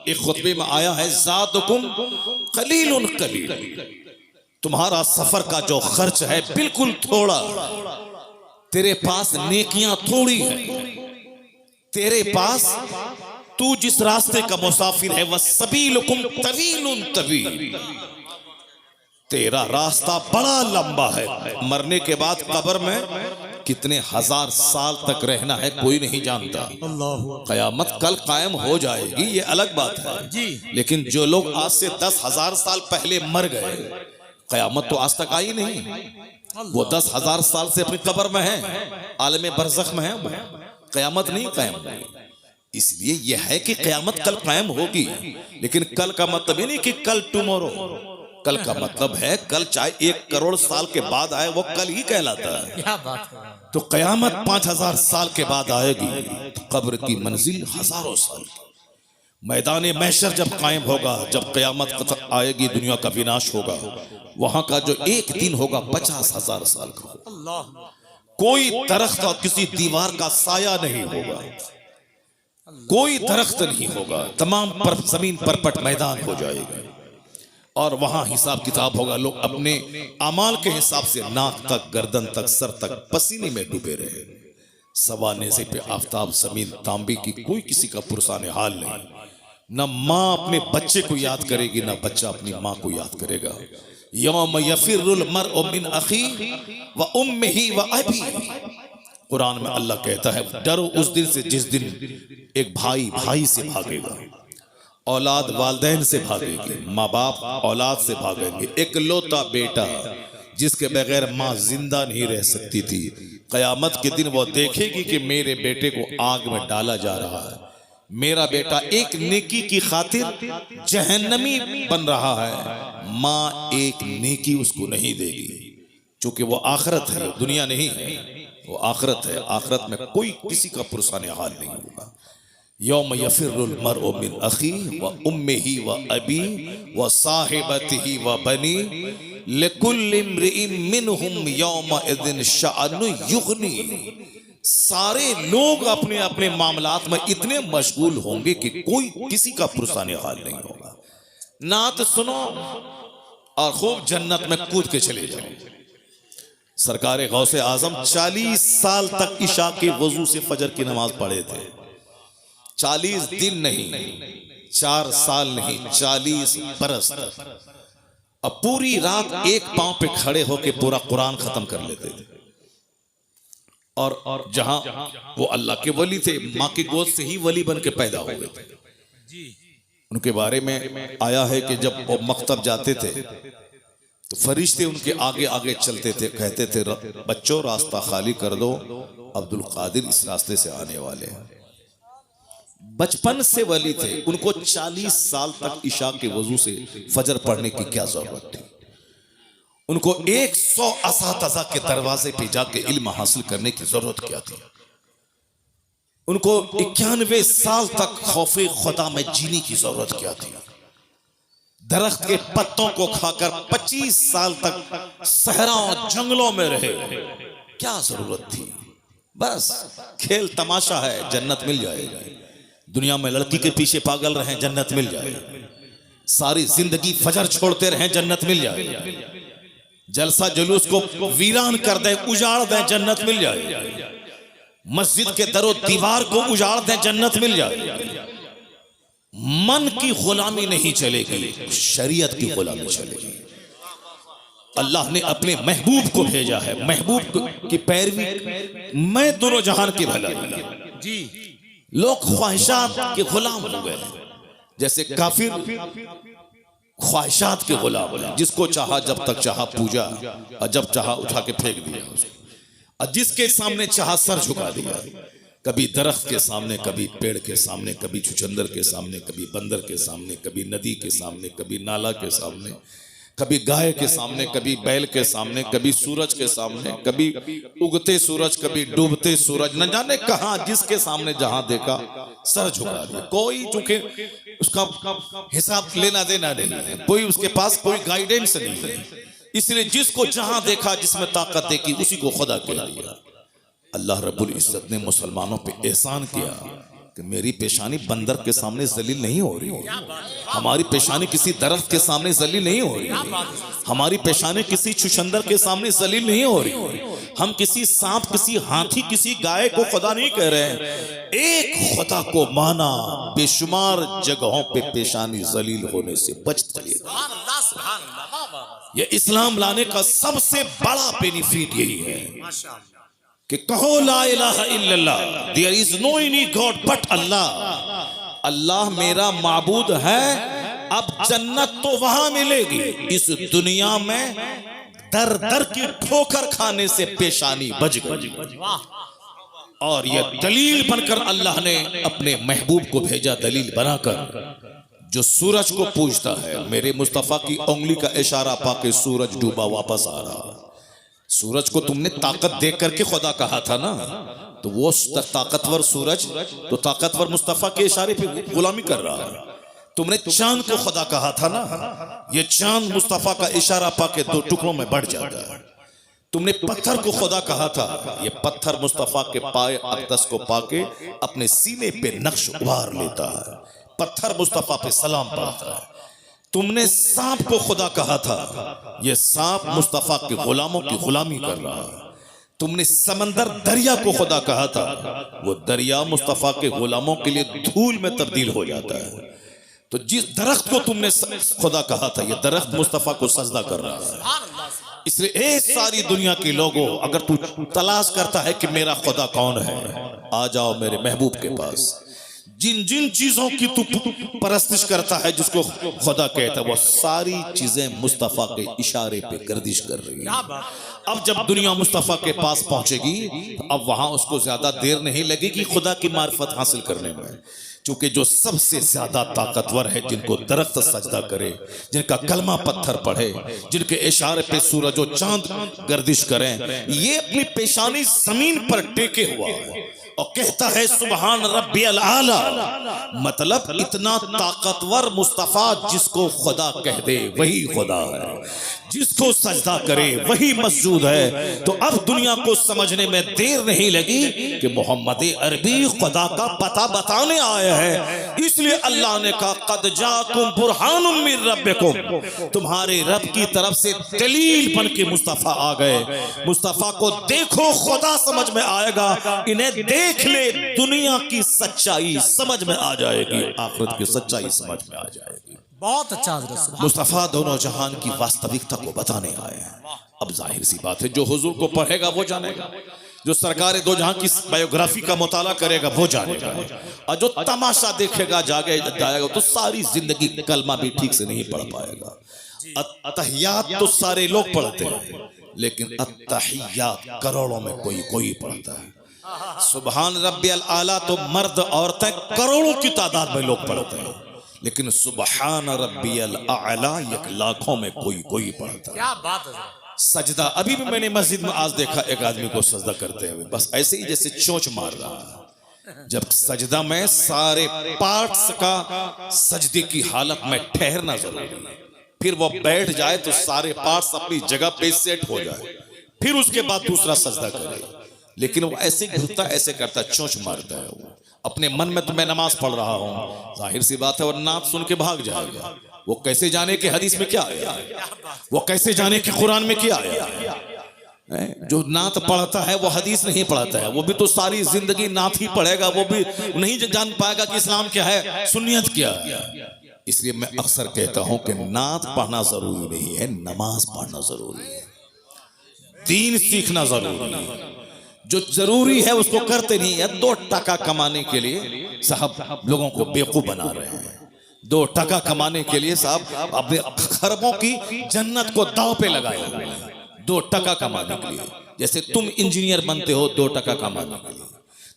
एक खुतबे में आया है, ज़ादुकुम कलीलुन कलील, तुम्हारा सफर का जो खर्च है बिल्कुल थोड़ा, तेरे पास नेकियां थोड़ी है, तेरे पास तू जिस रास्ते का मुसाफिर है वह सबीलुकुम तवीलुन तवील, तेरा रास्ता बड़ा लंबा है। मरने के बाद कब्र में कितने हजार साल तक रहना है कोई नहीं जानता। कयामत कल कायम हो जाएगी ये अलग बात है जी, लेकिन जो लोग आज से 10,000 साल पहले मर गए, कयामत तो आज तक आई नहीं, वो 10,000 साल से अपनी कब्र में है, आलम बरज़ख में है, कयामत नहीं कायम हुई। इसलिए यह है कि कयामत कल कायम होगी, लेकिन कल का मतलब ये नहीं कि कल टुमारो, कल का मतलब है कल चाहे 1 करोड़ साल के बाद आए वो कल ही कहलाता है। क्या बात है। तो कयामत 5,000 साल के बाद आएगी, तो कब्र की मंजिल हजारों साल की। मैदान महशर जब कायम होगा, जब कयामत आएगी, दुनिया का विनाश होगा, वहां का जो एक दिन होगा 50,000 साल का। कोई दरख्त और किसी दीवार का साया नहीं होगा, कोई दरख्त नहीं होगा, तमाम पर जमीन परपट मैदान हो जाएगा और वहां हिसाब किताब होगा। लोग अपने अमाल के हिसाब से नाक तक, गर्दन तक, सर तक पसीने में डूबे रहे। सवाने से पे आफताब जमीन तांबे की, कोई किसी का पुरसाने हाल नहीं। न माँ अपने बच्चे को याद करेगी, न बच्चा अपनी माँ को याद करेगा। यौम यफिरुल मर्उ मिन अखी व उम्मिही व अबी, कुरान में अल्लाह कहता है डरो उस दिन से जिस दिन एक भाई भाई से भागेगा, औलाद वालदैन से भागेगी, माँ बाप औलाद से भागेंगे। इकलौता बेटा जिसके बगैर माँ जिंदा नहीं रह सकती थी, कयामत के दिन वो देखेगी कि मेरे बेटे को आग में डाला जा रहा है, मेरा बेटा एक नेकी की खातिर जहन्नमी बन रहा है, माँ एक नेकी उसको नहीं देगी, क्योंकि वो आखिरत है, दुनिया नहीं है, वो आखिरत है। आखिरत में कोई किसी का पुरसाने हाल नहीं होगा। यौम यफिरुल मर्उ मिन अखी व उम्मिही व अबी व साहिबतिही व बनी लिकुल्लि इम्रिइन मिनहुम यौमइज़िन शअनु युग़नी। सारे लोग अपने अपने मामलात में इतने मशगूल होंगे कि कोई किसी का पुरसाने हाल नहीं होगा। नात सुनो और खूब जन्नत में कूद के चले जाओ। सरकार गौसे आजम 40 साल तक इशा के वजू से फजर की नमाज पढ़े थे। 40 दिन नहीं, 4 साल नहीं, 40 बरस तक। अब पूरी रात एक पांव पे खड़े होके पूरा कुरान खत्म कर लेते थे। और जहां वो अल्लाह के वली थे, माँ की गोद से ही वली बन के पैदा हो गए थे। उनके बारे में आया है कि जब वो मकतब जाते थे तो फरिश्ते उनके आगे आगे चलते थे, कहते थे बच्चों रास्ता खाली कर दो, अब्दुल कादिर इस रास्ते से आने वाले हैं। बचपन से वली थे, उनको 40 साल तक इशा के वजू से फजर पढ़ने की क्या जरूरत थी। उनको 100 असातिज़ा के दरवाजे पे जाके इल्म हासिल करने की जरूरत क्या थी। उनको 91 साल तक खौफे खुदा में जीने की जरूरत क्या थी। दरख्त के पत्तों को खाकर 25 साल तक सहराओं जंगलों में रहे, क्या जरूरत थी। बस खेल तमाशा है, जन्नत मिल जाएगा। दुनिया में लड़की के पीछे पागल रहे, जन्नत मिल जाएगी। सारी जिंदगी फजर छोड़ते रहे, जन्नत मिल जाएगी। जलसा जुलूस को वीरान कर दें, उजाड़ दें, जन्नत मिल जाएगी। मस्जिद के दरो दीवार को उजाड़ दें, जन्नत मिल जाएगी। मन की गुलामी नहीं चलेगी, शरीयत की गुलामी चलेगी। अल्लाह ने अपने महबूब को भेजा है, महबूब की पैरवी मैं दोनों जहान की भलाई जी। लोग ख्वाहिशात के गुलाम हो गए, जैसे काफिर ख्वाहिशात के गुलाम, जिसको चाहा जब तक चाहा पूजा और जब चाहा उठा के फेंक दिया उसको, और जिसके सामने चाहा सर झुका दिया। कभी दरख्त के सामने, कभी पेड़ के सामने, कभी चुचंदर के सामने, कभी बंदर के सामने, कभी नदी के सामने, कभी नाला के सामने, कभी गाय के सामने, कभी बैल के सामने, कभी सूरज के सामने, कभी उगते सूरज, कभी डूबते सूरज, न जाने कहां जिसके सामने जहां देखा सर झुका दिया। कोई चूंकि उसका हिसाब लेना देना नहीं है, कोई उसके पास कोई गाइडेंस नहीं है, इसलिए जिसको जहां देखा, जिसमें ताकत देखी, उसी को खुदा कह दिया। अल्लाह रब्बुल इज्जत ने मुसलमानों पे एहसान किया, कि मेरी पेशानी बंदर के सामने जलील नहीं हो रही, हमारी पेशानी किसी दरख्त के सामने जलील नहीं हो रही, हमारी पेशानी किसी छुछंदर के सामने जलील नहीं हो रही, हम किसी सांप, किसी हाथी, किसी गाय को खुदा नहीं कह रहे हैं। एक खुदा को माना, बेशुमार जगहों पे पेशानी जलील होने से बच चलेगा। ये इस्लाम लाने का सबसे बड़ा बेनिफिट यही है कि कहो ला इलाहा इल्लल्लाह, there is no any god but Allah. Allah मेरा माबूद है। अब जन्नत तो वहां मिलेगी, इस दुनिया में दर दर की ठोकर खाने से पेशानी बच गई। और यह दलील बनकर अल्लाह ने अपने महबूब को भेजा, दलील बनाकर। जो सूरज को पूजता है, मेरे मुस्तफा की उंगली का इशारा पाके सूरज डूबा वापस आ रहा। सूरज को तुमने ताकत देख करके खुदा कहा था ना, तो वो ताकतवर सूरज तो ताकतवर मुस्तफा के इशारे पे गुलामी कर रहा है। तुमने चांद को खुदा कहा था ना, ये चांद मुस्तफा का इशारा पाके दो टुकड़ों में बढ़ जाता है। तुमने पत्थर को खुदा कहा था, ये पत्थर मुस्तफा के पाए अक़दस को पाके अपने सीने पे नक्श उभार लेता है, पत्थर मुस्तफा पे सलाम पढ़ता है। तुमने सांप को खुदा कहा था, ये सांप मुस्तफा के गुलामों की गुलामी कर रहा है। तुमने समंदर दरिया को खुदा कहा था, वो दरिया मुस्तफा के गुलामों के लिए धूल में तब्दील हो जाता है। तो जिस दरख्त को तुमने खुदा कहा था, ये दरख्त मुस्तफा को सजदा कर रहा है। इसलिए ए सारी दुनिया के लोगों, अगर तू तलाश करता है कि मेरा खुदा कौन है, आ जाओ मेरे महबूब के पास। जिन जिन चीजों की तू परस्तिश करता है, जिसको खुदा कहता है, वो सारी चीजें मुस्तफा के इशारे पे गर्दिश कर रही है। अब जब दुनिया मुस्तफा के पास पहुंचेगी, अब वहां उसको ज्यादा देर नहीं लगेगी खुदा की मार्फत हासिल करने में, क्योंकि जो सबसे ज्यादा ताकतवर है, जिनको दरख्त सजदा करे, जिनका कलमा पत्थर पढ़े, जिनके इशारे पे सूरज और चांद गर्दिश करें, ये अपनी पेशानी जमीन पर टेके हुआ है और कहता है सुबहान रब्बियल आला। मतलब इतना ताकतवर मुस्तफा, जिसको खुदा कह दे वही खुदा है, जिसको सजदा करे वही मस्जूद है। तो अब दुनिया को समझने में देर नहीं लगी कि मोहम्मद अरबी खुदा का पता बताने आया है। इसलिए अल्लाह ने कहा कद जाकुम बुरहानुम मिन रब्बिकुम, तुम्हारे रब की तरफ से दलील बन के मुस्तफा आ गए। मुस्तफा को देखो, खुदा समझ में आएगा। इन्हें देख ले, दुनिया की सच्चाई समझ में आ जाएगी, आखिरत की सच्चाई समझ में आ जाएगी। बहुत अच्छा। मुस्तफा दोनों जहान की वास्तविकता को बताने आए हैं। अब जाहिर सी बात है, जो हुजूर को पढ़ेगा वो जानेगा, जो सरकार दो जहां की बायोग्राफी का मुताला करेगा वो जानेगा, और जो तमाशा देखेगा जाएगा तो सारी जिंदगी कलमा भी ठीक से नहीं पढ़ पाएगा। अत्तहियात तो सारे लोग पढ़ते हैं, लेकिन अत्तहियात करोड़ों में कोई पढ़ता है। सुबहान रब्बियल आला तो मर्द औरतें करोड़ों की तादाद में लोग पढ़ते हैं, लेकिन सुबहान रब्बियल आला एक लाखों में कोई पढ़ता है। क्या बात है। सजदा, अभी भी मैंने मस्जिद में आज देखा एक आदमी को सजदा करते हुए, बस ऐसे ही जैसे चोंच मार रहा है। जब सजदा में सारे पार्ट्स का सजदे की हालत में ठहरना जरूरी है, फिर वो बैठ जाए तो सारे पार्ट्स अपनी जगह पे सेट हो जाए, फिर उसके बाद दूसरा सजदा करे। लेकिन वो ऐसे घुसता, ऐसे करता, चोंच मारता है। वो अपने मन में तो मैं नमाज पढ़ रहा हूँ, जाहिर सी बात है, और नात सुन के भाग जाएगा। वो कैसे जाने कि हदीस में क्या आया, वो कैसे जाने कि कुरान में क्या आया। जो नात पढ़ता है वो हदीस नहीं पढ़ता है, वो भी तो सारी जिंदगी नात ही पढ़ेगा, वो भी नहीं जान पाएगा कि इस्लाम क्या है, सुन्नियत क्या है। इसलिए मैं अक्सर कहता हूं कि नात पढ़ना जरूरी नहीं है, नमाज पढ़ना जरूरी है, दीन सीखना जरूरी है। जो जरूरी है उसको करते नहीं है। 2 टका कमाने के लिए साहब लोगों को बेवकूफ बना रहे हैं। 2 टका कमाने के लिए साहब अपने खरबों की जन्नत को दांव पे लगाए हुए हैं, 2 टका कमाने के लिए। जैसे तुम इंजीनियर बनते हो 2 टका कमाने के लिए,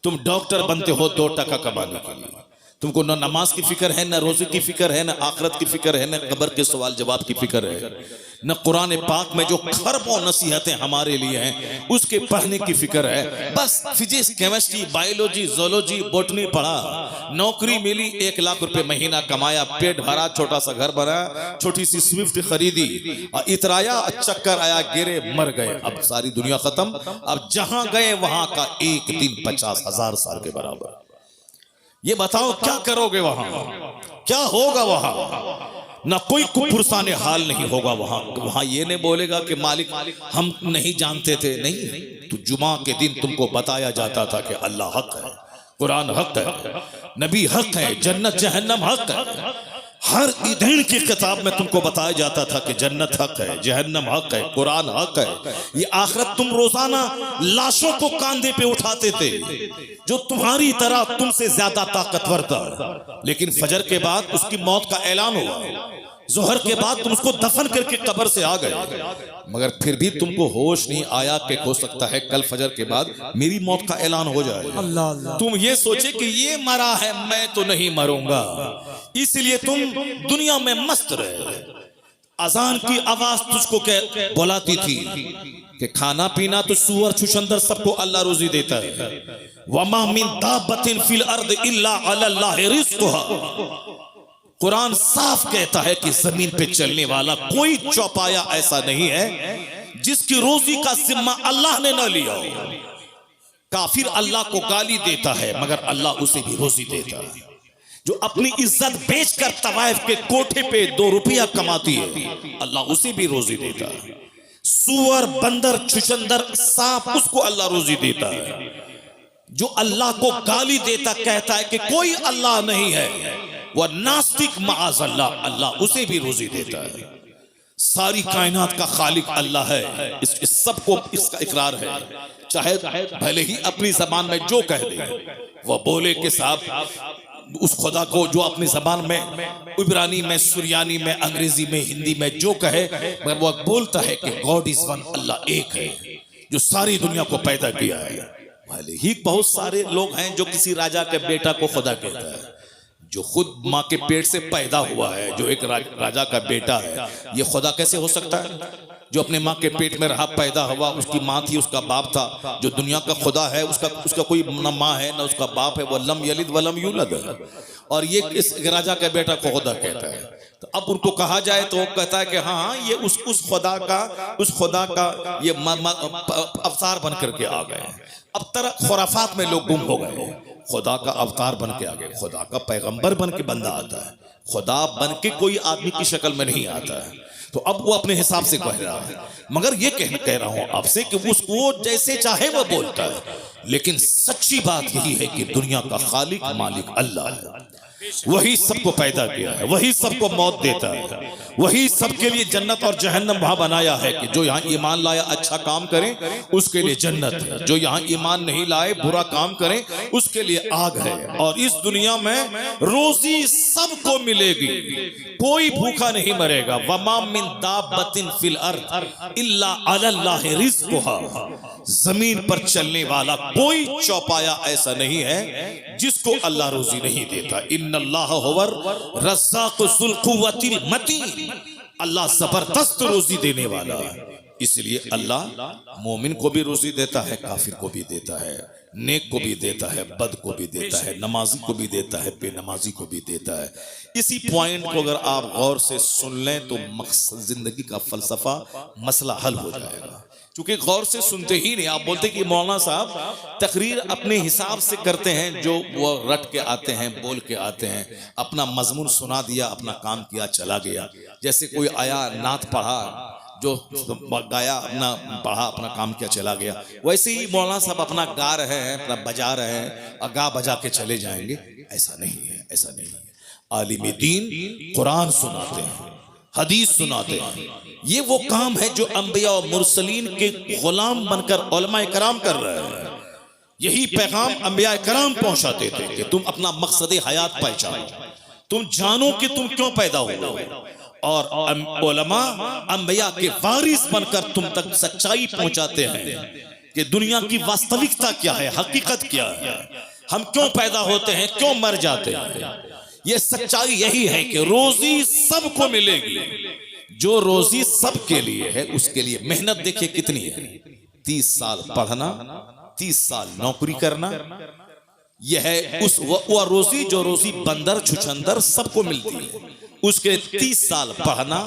तुम डॉक्टर बनते हो 2 टका कमाने के लिए। तुमको न नमाज की फिक्र है, न रोजे की फिक्र है, न आखिरत की फिक्र है, न कब्र के सवाल जवाब की फिक्र है, न कुरान पाक में जो खरबों नसीहतें हमारे लिए हैं उसके पढ़ने की फिक्र है। बस physics, chemistry, biology, zoology, botany पढ़ा, नौकरी मिली, 1 लाख रुपए महीना कमाया, पेट भरा, छोटा सा घर बना, छोटी सी स्विफ्ट खरीदी, इतराया, चक्कर आया, गिरे, मर गए। अब सारी दुनिया खत्म। अब जहां गए वहां का एक दिन 50,000 साल के बराबर। ये बताओ क्या करोगे वहां, क्या होगा वहां? ना कोई कुपुरसाने हाल नहीं होगा वहां। वहां ये नहीं बोलेगा कि मालिक हम नहीं जानते थे। नहीं, तो जुमा के दिन तुमको बताया जाता था कि अल्लाह हक है, कुरान हक है, नबी हक है, जन्नत जहन्नम हक है। हर ईदीन की किताब में तुमको बताया जाता था कि जन्नत हक है, जहन्नम हक है, कुरान हक है। ये आखिरत तुम रोजाना लाशों को कांधे पे उठाते थे जो तुम्हारी तरह तुमसे ज्यादा ताकतवर था, लेकिन फजर के बाद उसकी मौत का ऐलान हुआ, जोहर के बाद तुम उसको दफन करके कब्र से आ गए, मगर फिर भी तुमको होश नहीं आया कि हो सकता है कल फजर के बाद मेरी मौत का ऐलान हो जाए। अल्लाह। तुम ये सोचे कि ये मरा है, मैं तो नहीं मरूंगा, इसलिए तुम दुनिया में मस्त रहे। अजान की आवाज तुझको बुलाती थी कि खाना पीना तो सूअर छुछंदर सबको अल्लाह रोजी देता है। वमा मिन दाब्बतिन फिल अर्द इल्ला अल्लाह रिज़्क़ुहा। कुरान साफ कहता है कि जमीन पे चलने वाला कोई चौपाया ऐसा नहीं है जिसकी रोजी का जिम्मा अल्लाह ने न लिया हो। काफिर अल्लाह को गाली देता है मगर अल्लाह उसे भी रोजी देता है। जो अपनी इज्जत बेचकर तवाइफ के कोठे पे 2 रुपया कमाती है, अल्लाह उसे भी रोजी देता है। सूअर, बंदर, छुछंदर, सांप, उसको अल्लाह रोजी देता है। जो अल्लाह को गाली देता कहता है कि कोई अल्लाह नहीं है, वह नास्तिक माअज़ल्लाह, अल्लाह उसे भी रोजी देता है। सारी कायनात का खालिक अल्लाह है, इस सबको इसका इकरार है। चाहे भले ही अपनी जबान में जो कह दे, वह बोले कि साहब उस खुदा को जो अपनी जबान में इब्रानी में, सुरियानी में, अंग्रेजी में, हिंदी में जो कहे, मगर वह बोलता है कि गॉड इज वन, अल्लाह एक है जो सारी दुनिया को पैदा किया है। भले ही बहुत सारे लोग हैं जो किसी राजा के बेटा को खुदा कहता है, जो खुद माँ के पेट से पैदा हुआ है, जो एक राजा का बेटा है, ये खुदा कैसे हो सकता है? जो अपने माँ के पेट में रहा, पैदा हुआ, उसकी माँ थी, उसका बाप था, जो दुनिया का खुदा है उसका कोई न माँ है न उसका बाप है, वो लम यलिद वलम यूलद है, और ये इस राजा का बेटा को खुदा कहता है। तो अब उनको कहा जाए तो वो कहता है कि हाँ ये उस खुदा का ये अवतार बन करके आ गए। अब तरह खुराफात में लोग गुम हो गए। खुदा का अवतार बन के आ गए, खुदा का पैगंबर बन के बंदा आता है, खुदा बन के कोई आदमी की शक्ल में नहीं आता है। तो अब वो अपने हिसाब से कह रहा है, मगर ये कह रहा हूं आपसे कि उसको जैसे चाहे वो बोलता है, लेकिन सच्ची बात यही है कि दुनिया का खालिक मालिक अल्लाह है। वही सबको पैदा किया है, वही सबको मौत देता है, वही सबके लिए जन्नत और जहन्नम वहां बनाया है कि जो यहाँ ईमान लाया अच्छा काम करे उसके लिए जन्नत है, जो यहाँ ईमान नहीं लाए बुरा काम करे उसके लिए आग है। और इस दुनिया में रोजी सबको मिलेगी, कोई भूखा नहीं मरेगा। वमा मिन दाब्बतिन फिल अर्द इल्ला अल्लाह रिज़्क़ुहा। जमीन पर चलने वाला कोई चौपाया ऐसा नहीं है जिसको अल्लाह रोजी नहीं देता। इन्नल्लाह हुवर रज़्ज़ाक़ु ज़ुल क़ुव्वतिल मतीन। अल्लाह जबरदस्त रोजी देने वाला है, इसलिए अल्लाह मोमिन को भी रोजी देता है, काफिर को भी देता है, नेक को भी देता है, बद को भी देता है, नमाजी को भी देता है, बेनमाजी को भी देता है। इसी पॉइंट को अगर आप गौर से सुन लें तो मकसद जिंदगी का फलसफा मसला हल हो जाएगा। क्योंकि गौर से सुनते ही नहीं, आप बोलते कि मौलाना साहब तकरीर अपने हिसाब से करते हैं, जो वो रट के आते हैं, बोल के आते हैं, अपना मजमून सुना दिया, अपना काम किया, चला गया। जैसे कोई आया, नात पढ़ा, जो गाया, अपना पढ़ा, अपना काम किया, चला गया। वैसे ही मौलाना साहब अपना गा रहे हैं, अपना बजा रहे हैं और गा बजा के चले जाएंगे। ऐसा नहीं है, ऐसा नहीं है। आलिम दीन कुरान सुनाते हैं, हदीस सुनाते हैं। ये वो काम है जो अंबिया और मुरसलीन के गुलाम बनकर उलमाए कराम कर रहे हैं। यही पैगाम अंबिया कराम पहुंचाते थे कि तुम अपना मकसद हयात पहचानो, तुम जानो कि तुम क्यों पैदा हुए, और उलमा अंबिया के वारिस बनकर तुम तक सच्चाई पहुंचाते हैं कि दुनिया की वास्तविकता क्या है, हकीकत क्या है, हम क्यों पैदा होते हैं, क्यों मर जाते हैं। ये सच्चाई यही है कि रोजी सबको मिलेगी। जो रोजी सबके लिए है उसके लिए मेहनत देखिए कितनी है। 30 साल पढ़ना, 30 साल नौकरी करना, यह है उस वह रोजी जो रोजी बंदर छुछंदर सबको मिलती है। उसके 30 साल पढ़ना,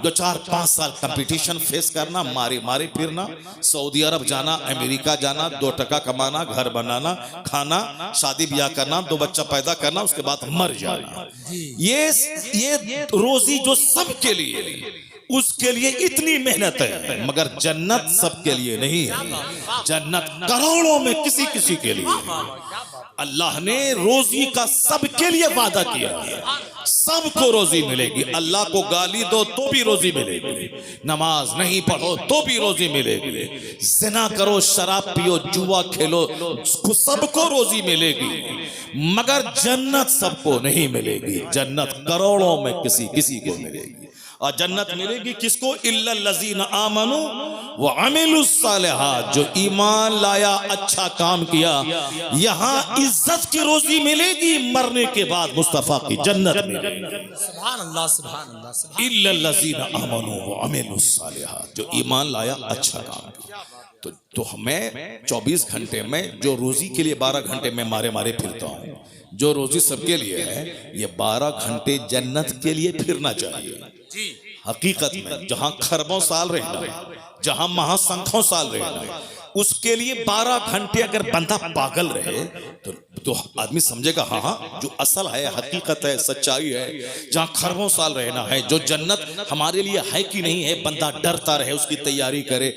2-4-5 साल कंपटीशन फेस करना, मारे मारे फिरना, सऊदी अरब जाना, अमेरिका जाना, 2 टका कमाना, घर बनाना, खाना, शादी ब्याह करना, 2 बच्चा पैदा करना, उसके बाद मर जाना। ये रोजी जो सबके लिए, उसके लिए इतनी मेहनत है, मगर जन्नत सबके लिए नहीं है। जन्नत करोड़ों में किसी किसी के लिए। अल्लाह ने रोजी का सबके लिए वादा किया है, सबको रोजी मिलेगी। अल्लाह को गाली दो तो भी रोजी मिलेगी, नमाज नहीं पढ़ो तो भी रोजी मिलेगी, ज़िना करो, शराब पियो, जुआ खेलो, सबको रोजी मिलेगी, मगर जन्नत सबको नहीं मिलेगी। जन्नत करोड़ों में किसी किसी को मिलेगी। और जन्नत मिलेगी किसको? इल्लल लज़ीना आमनू व अमिलुस सालिहात, जो ईमान लाया, अच्छा काम किया। यहाँ इज्जत की रोजी मिलेगी, मरने के बाद मुस्तफा की जन्नत मिलेगी। सुभान अल्लाह, सुभान अल्लाह। इल्लल लज़ीना आमनू व अमिलुस सालिहात, जो ईमान लाया, अच्छा काम किया। तो हमें 24 घंटे में जो रोजी के लिए 12 घंटे में मारे मारे फिरता हूँ, जो रोजी सबके लिए है, ये 12 घंटे जन्नत के लिए फिरना चाहिए। हकीकत में जहां खरबों साल रहना, जहां महासंखों साल रहना, उसके लिए 12 घंटे अगर बंदा पागल रहे तो आदमी समझेगा हाँ हाँ जो असल है, हकीकत है, सच्चाई है। जहां खरबों साल रहना है, जो जन्नत हमारे लिए है कि नहीं है, बंदा डरता रहे, उसकी तैयारी करे।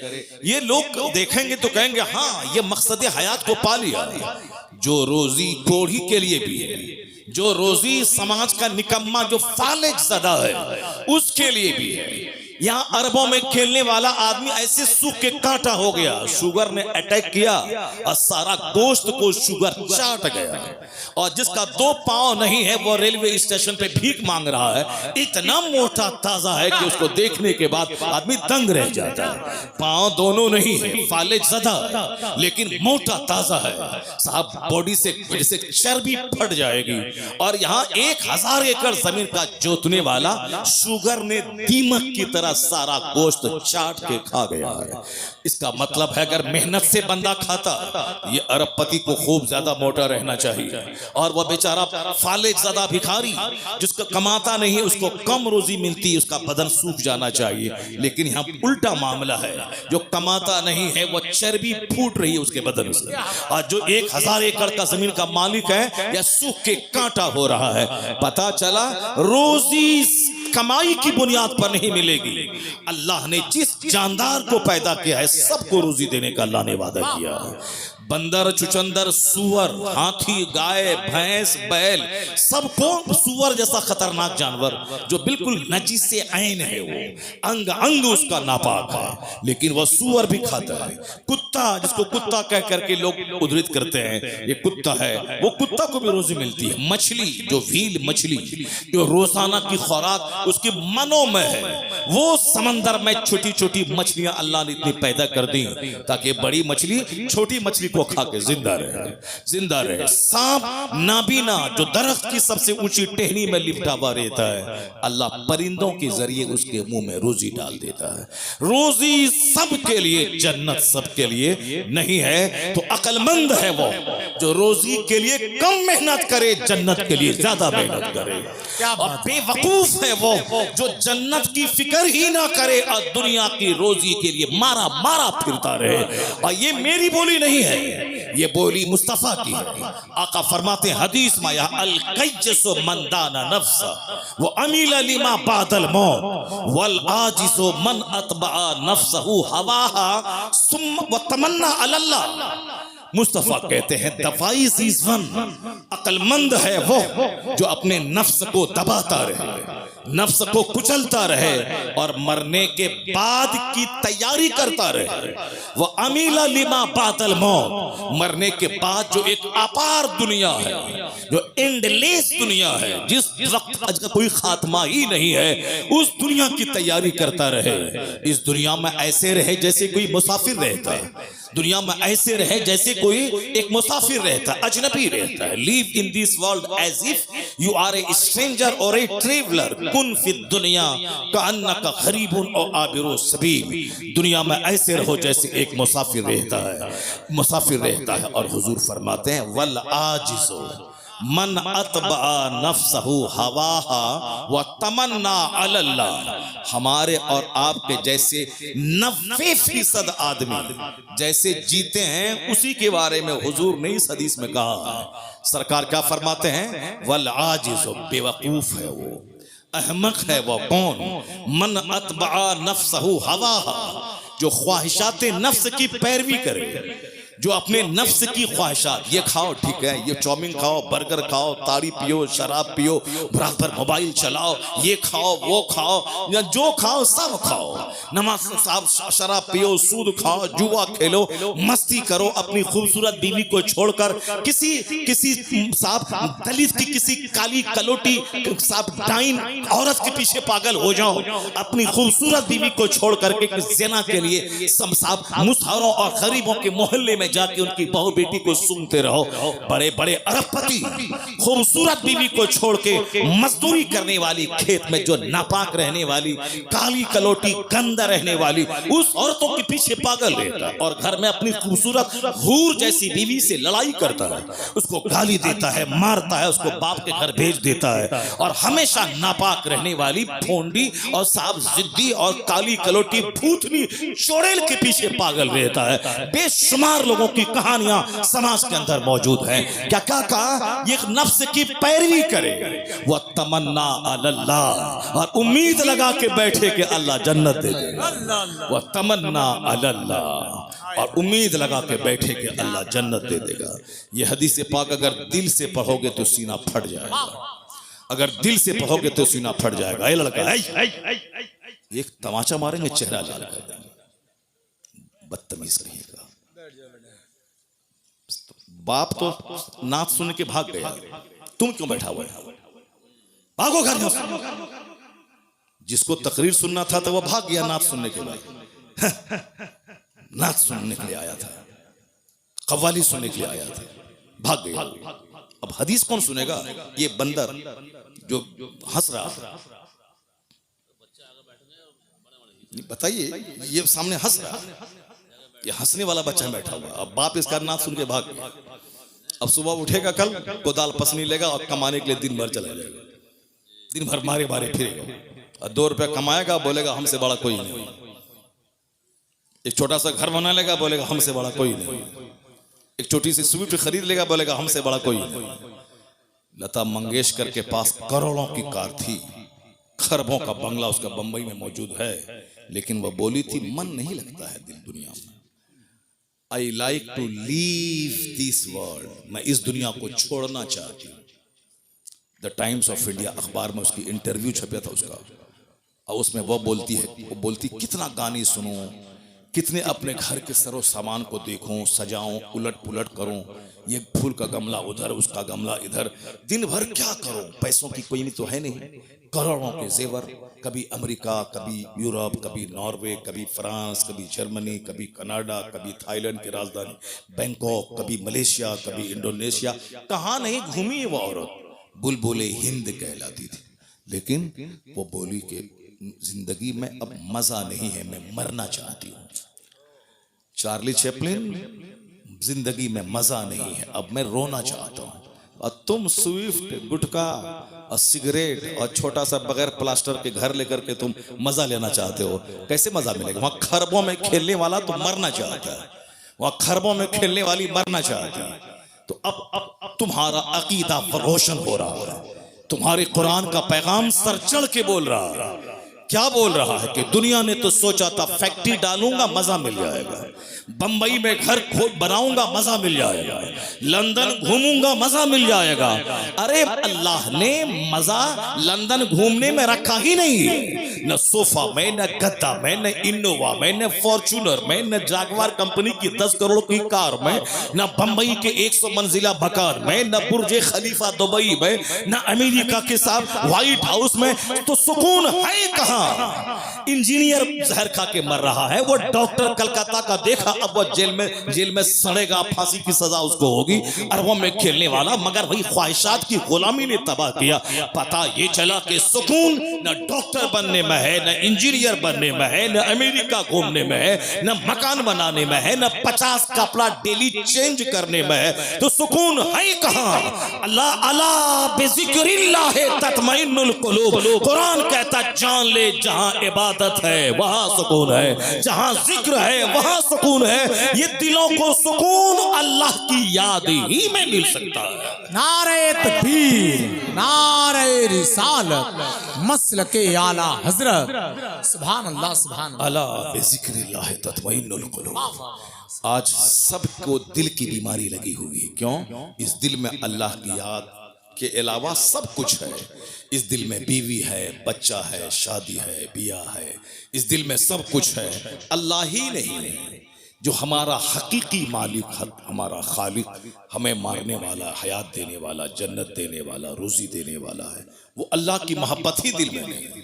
ये लोग देखेंगे तो कहेंगे हाँ ये मकसद हयात को पा लिया। जो रोजी कोढ़ी के लिए भी है, जो रोजी समाज का निकम्मा जो फालिज ज़दा है उसके लिए भी है। यहाँ अरबों में खेलने वाला आदमी ऐसे सूख के कांटा हो गया, शुगर ने अटैक किया और सारा गोश्त को शुगर चाट गया। और जिसका 2 पांव नहीं है वो रेलवे स्टेशन पे भीख मांग रहा है, इतना मोटा ताजा है कि उसको देखने के बाद आदमी दंग रह जाता है। पांव दोनों नहीं है, फालिज ज़दा, लेकिन मोटा ताजा है साहब, बॉडी से जैसे चर्बी फट जाएगी। और यहाँ 1000 एकड़ जमीन का जोतने वाला शुगर ने दीमक की तरह सारा गोश्त चाट के खा गया है। इसका मतलब है अगर मेहनत से बंदा खाता, ये अरबपति को खूब ज्यादा मोटा रहना चाहिए। और वह बेचारा फालिज ज़दा भिखारी जिसको कमाता नहीं है, उसको कम रोजी मिलती है, उसका बदन सूख जाना चाहिए। लेकिन यहाँ उल्टा मामला है, जो कमाता नहीं है वो चर्बी फूट रही है उसके बदन से, और जो 1000 एकड़ का जमीन का मालिक है या सूख के कांटा हो रहा है। पता चला रोजी कमाई की बुनियाद पर नहीं मिलेगी। अल्लाह ने जिस जानदार को पैदा किया है सबको रोजी देने का अल्लाह ने वादा किया है। बंदर, चुचंदर, सुअर, हाथी, गाय, भैंस, बैल, सबको, सुअर जैसा खतरनाक जानवर जो बिल्कुल नजीस से ऐन है, वो अंग अंग उसका नापाक है, लेकिन वह सुअर भी खाता है। कुत्ता, जिसको कुत्ता कह करके लोग उद्धृत करते हैं ये कुत्ता है, वो कुत्ता को भी रोजी मिलती है। मछली, जो व्हील मछली जो रोजाना की खुराक उसकी मनों में है, वो समंदर में छोटी छोटी मछलियां अल्लाह ने इतनी पैदा कर दी ताकि बड़ी मछली छोटी मछली को खा के जिंदा रहे। सांप नाबीना, जो दरख्त की सबसे ऊंची टहनी में लिपटा हुआ रहता है, अल्लाह परिंदों के जरिए उसके मुंह में रोजी डाल देता है। रोजी सबके लिए, जन्नत सबके लिए नहीं है। तो अक्लमंद है वो जो रोजी के लिए कम मेहनत करे, जन्नत के लिए ज्यादा मेहनत करे। और बेवकूफ है वो जो जन्नत की फिक्र ही ना करे और दुनिया की रोजी के लिए मारा मारा फिरता रहे। और ये मेरी बोली नहीं है, ये बोली मुस्तफा की है। आका फरमाते हैं हदीस में, या अल कैजसु मन दाना नफ्सा व अमील लिमा बादल मौत वल आजिजु मन अतबा नफ्सहु हवाहा सुम्मा व तमन्ना अलल्लाह। मुस्तफा कहते हैं दवाई सीजवन, अक्लमंद है वो जो अपने नफ्स को दबाता रहे, नफ्स को कुचलता रहे और मरने के बाद की तैयारी करता रहे। वो अमीला लिमा बादल मौत, मरने के बाद जो एक अपार दुनिया है, जो एंडलेस दुनिया है, जिस वक्त आज का कोई खात्मा ही नहीं है, उस दुनिया की तैयारी करता रहे। इस दुनिया में ऐसे रहे जैसे कोई मुसाफिर रहता है, दुनिया में ऐसे रहे जैसे कोई एक मुसाफिर रहता है, अजनबी रहता है। Live in this world as if you are a stranger और ए ट्रेवलर, कुन फिद दुनिया कअन्नका गरीबुन औ आबिरु सबील। दुनिया में ऐसे रहो जैसे एक मुसाफिर रहता है, और हुजूर फरमाते हैं वल आजिज़ो, मन अतबा नफ्सहु हवाहा व तमन्ना अलल्लाह। हमारे और आपके जैसे 90% आदमी जैसे जीते हैं उसी के बारे में हुजूर ने इस हदीस में कहा है। सरकार क्या फरमाते हैं, वल आजिज़, बेवकूफ है वो, अहमक है वो कौन, मन अतबा नफ्सहु हवाहा, जो ख्वाहिशात नफ्स की पैरवी करे, जो अपने नफ्स की ख्वाहिशात, ये खाओ ठीक है, ये चाउमीन खाओ, बर्गर खाओ, ताड़ी पियो, शराब पियो, बराबर मोबाइल चलाओ, ये खाओ वो खाओ, या जो खाओ सब खाओ, नमाज साहब शराब पियो, सूद खाओ, जुआ खेलो, मस्ती करो, अपनी खूबसूरत बीवी को छोड़कर किसी साहब दलित की किसी काली कलोटी साहब डाइन औरत के पीछे पागल हो जाओ, अपनी खूबसूरत बीवी को छोड़ करके ज़िना के लिए साहब मुसहरों और गरीबों के मोहल्ले में जाके उनकी बहू बेटी को सुनते रहो। बड़े बड़े अरबपति खूबसूरत बीवी को छोड़ के मजदूरी करने वाली, खेत में जो नापाक रहने वाली, काली कलोटी गंदा रहने वाली उस औरतों के पीछे पागल रहता है, और घर में अपनी खूबसूरत हूर जैसी बीवी से लड़ाई करता है, उसको गाली देता है, मारता है, उसको बाप के घर भेज देता है, और हमेशा नापाक रहने वाली भोंडी और साहब जिद्दी और काली कलोटी भूतनी चोड़ेल के पीछे पागल रहता है। बेशुमार लोगों की कहानियां समाज के अंदर मौजूद हैं। क्या क्या कहा, ये नफ्स की पैरवी करे, वह तमन्ना अल्लाह, और उम्मीद लगा के बैठे कि अल्लाह जन्नत दे देगा, वह तमन्ना अल्लाह, और उम्मीद लगा के बैठे कि अल्लाह जन्नत दे देगा। ये हदीस पाक अगर दिल से पढ़ोगे तो सीना फट जाएगा, अगर दिल से पढ़ोगे तो सीना फट जाएगा। ये लड़का एक तमाचा मारेंगे, चेहरा लाल कर देंगे, बदतमीज कहेगा। बाप तो नात सुन के भाग गया, तुम क्यों बैठा हुआ है, भागो घर में। जिसको तकरीर सुनना था तो वह भाग गया नात सुनने के बाद, नात सुनने के लिए आया था, कव्वाली सुनने के लिए आया था, भाग गया। अब हदीस कौन सुनेगा, ये बंदर जो हंस रहा, बताइए, ये सामने हंस रहा, ये हंसने वाला बच्चा बैठा हुआ। अब बाप इसका नात सुन के भाग गया। अब सुबह उठेगा कल को दाल पसनी लेगा और कमाने के लिए दिन भर चला जाएगा, दिन भर मारे मारे फिरेगा, और 2 रुपया कमाएगा, बोलेगा हमसे बड़ा कोई नहीं। एक छोटा सा घर बना लेगा, बोलेगा हमसे बड़ा कोई नहीं। एक छोटी सी स्विफ्ट खरीद लेगा, बोलेगा हमसे बड़ा कोई नहीं। लता मंगेशकर के पास करोड़ों की कार थी, खरबों का बंगला उसका बंबई में मौजूद है, लेकिन वह बोली थी मन नहीं लगता है दिल दुनिया में। I like to leave this world, मैं इस दुनिया को छोड़ना चाहती हूँ। द टाइम्स ऑफ इंडिया अखबार में उसकी इंटरव्यू छपा था उसका, और उसमें वो बोलती कितना गाने सुनूं, कितने अपने घर के सरो सामान को देखूं, सजाऊं, उलट पुलट करूं, ये फूल का गमला उधर, उसका गमला इधर, दिन भर क्या करूं, पैसों की कोई तो है नहीं, करोड़ों के जेवर, कभी अमेरिका, कभी यूरोप, कभी नॉर्वे, कभी फ्रांस, कभी जर्मनी, कभी कनाडा, कभी थाईलैंड की राजधानी बैंकॉक, कभी मलेशिया, कभी इंडोनेशिया, कहाँ नहीं घूमी वो औरत। बुलबुले हिंद कहलाती थी, लेकिन वो बोली कि जिंदगी में अब मजा नहीं है, मैं मरना चाहती हूँ। चार्ली चैपलिन, जिंदगी में मजा नहीं है, अब मैं रोना चाहता हूँ। और तुम स्विफ्ट, गुटखा और सिगरेट और छोटा सा बगैर प्लास्टर के घर लेकर के तुम मजा लेना चाहते हो, कैसे मजा मिलेगा? वहां खरबों में खेलने वाला तो मरना चाहता है, वहां खरबों में खेलने वाली मरना चाहती है। तो अब तुम्हारा अकीदा रोशन हो रहा है, तुम्हारे कुरान का पैगाम सर चढ़ के बोल रहा है। क्या बोल रहा है कि दुनिया ने तो सोचा था फैक्ट्री डालूंगा मजा मिल जाएगा, बंबई में घर बनाऊंगा मजा मिल जाएगा, लंदन घूमूंगा मजा मिल जाएगा। अरे अल्लाह ने मजा लंदन घूमने में रखा ही नहीं है, न सोफा में, न गद्दा में, न इनोवा में, न फॉर्च्यूनर में, न जागवार कंपनी की 10 करोड़ की कार में, न बंबई के 100 मंजिला मकान में, न बुर्ज खलीफा दुबई में, न अमेरिका के साथ व्हाइट हाउस में। तो सुकून है कहां? इंजीनियर जहर खा के मर रहा है, वो डॉक्टर कलकत्ता का देखा, अब वो जेल में सड़ेगा, फांसी की सजा उसको होगी। अरबों में खेलने वाला, मगर वही ख्वाहिशात की गुलामी ने तबाह किया। पता ये चला कि सुकून न डॉक्टर बनने में में है, न इंजीनियर बनने में है, न अमेरिका घूमने में है, न मकान बनाने में है, न 50 कपड़ा डेली चेंज करने में है, तो सुकून है कहां? अल्लाह अला बिज़िक्रिल्लाह तत्मइन्नुल कुलूब। कुरान कहता जान ले जहां इबादत है वहां सुकून है, जहां जिक्र है वहां सुकून है। ये दिलों को सुकून अल्लाह की याद ही में मिल सकता है। नारे तकबीर, नारे रिसालत, मसलके आला हजरत। सुभान अल्लाह, सुभान अल्लाह। अला बिज़िक्रिल्लाह तत्मइन्नुल कुलूब। आज सबको दिल की बीमारी लगी हुई है। क्यों? इस दिल में अल्लाह की याद के अलावा सब कुछ है। इस दिल में बीवी है, बच्चा है, शादी है, बियाह है, इस दिल में सब कुछ है। अल्लाह ही नहीं है जो हमारा हकीकी मालिक, हमारा खालिक, हमें मारने वाला, हयात देने वाला, जन्नत देने वाला, रोजी देने वाला है। वो अल्लाह की मोहब्बत ही दिल में नहीं।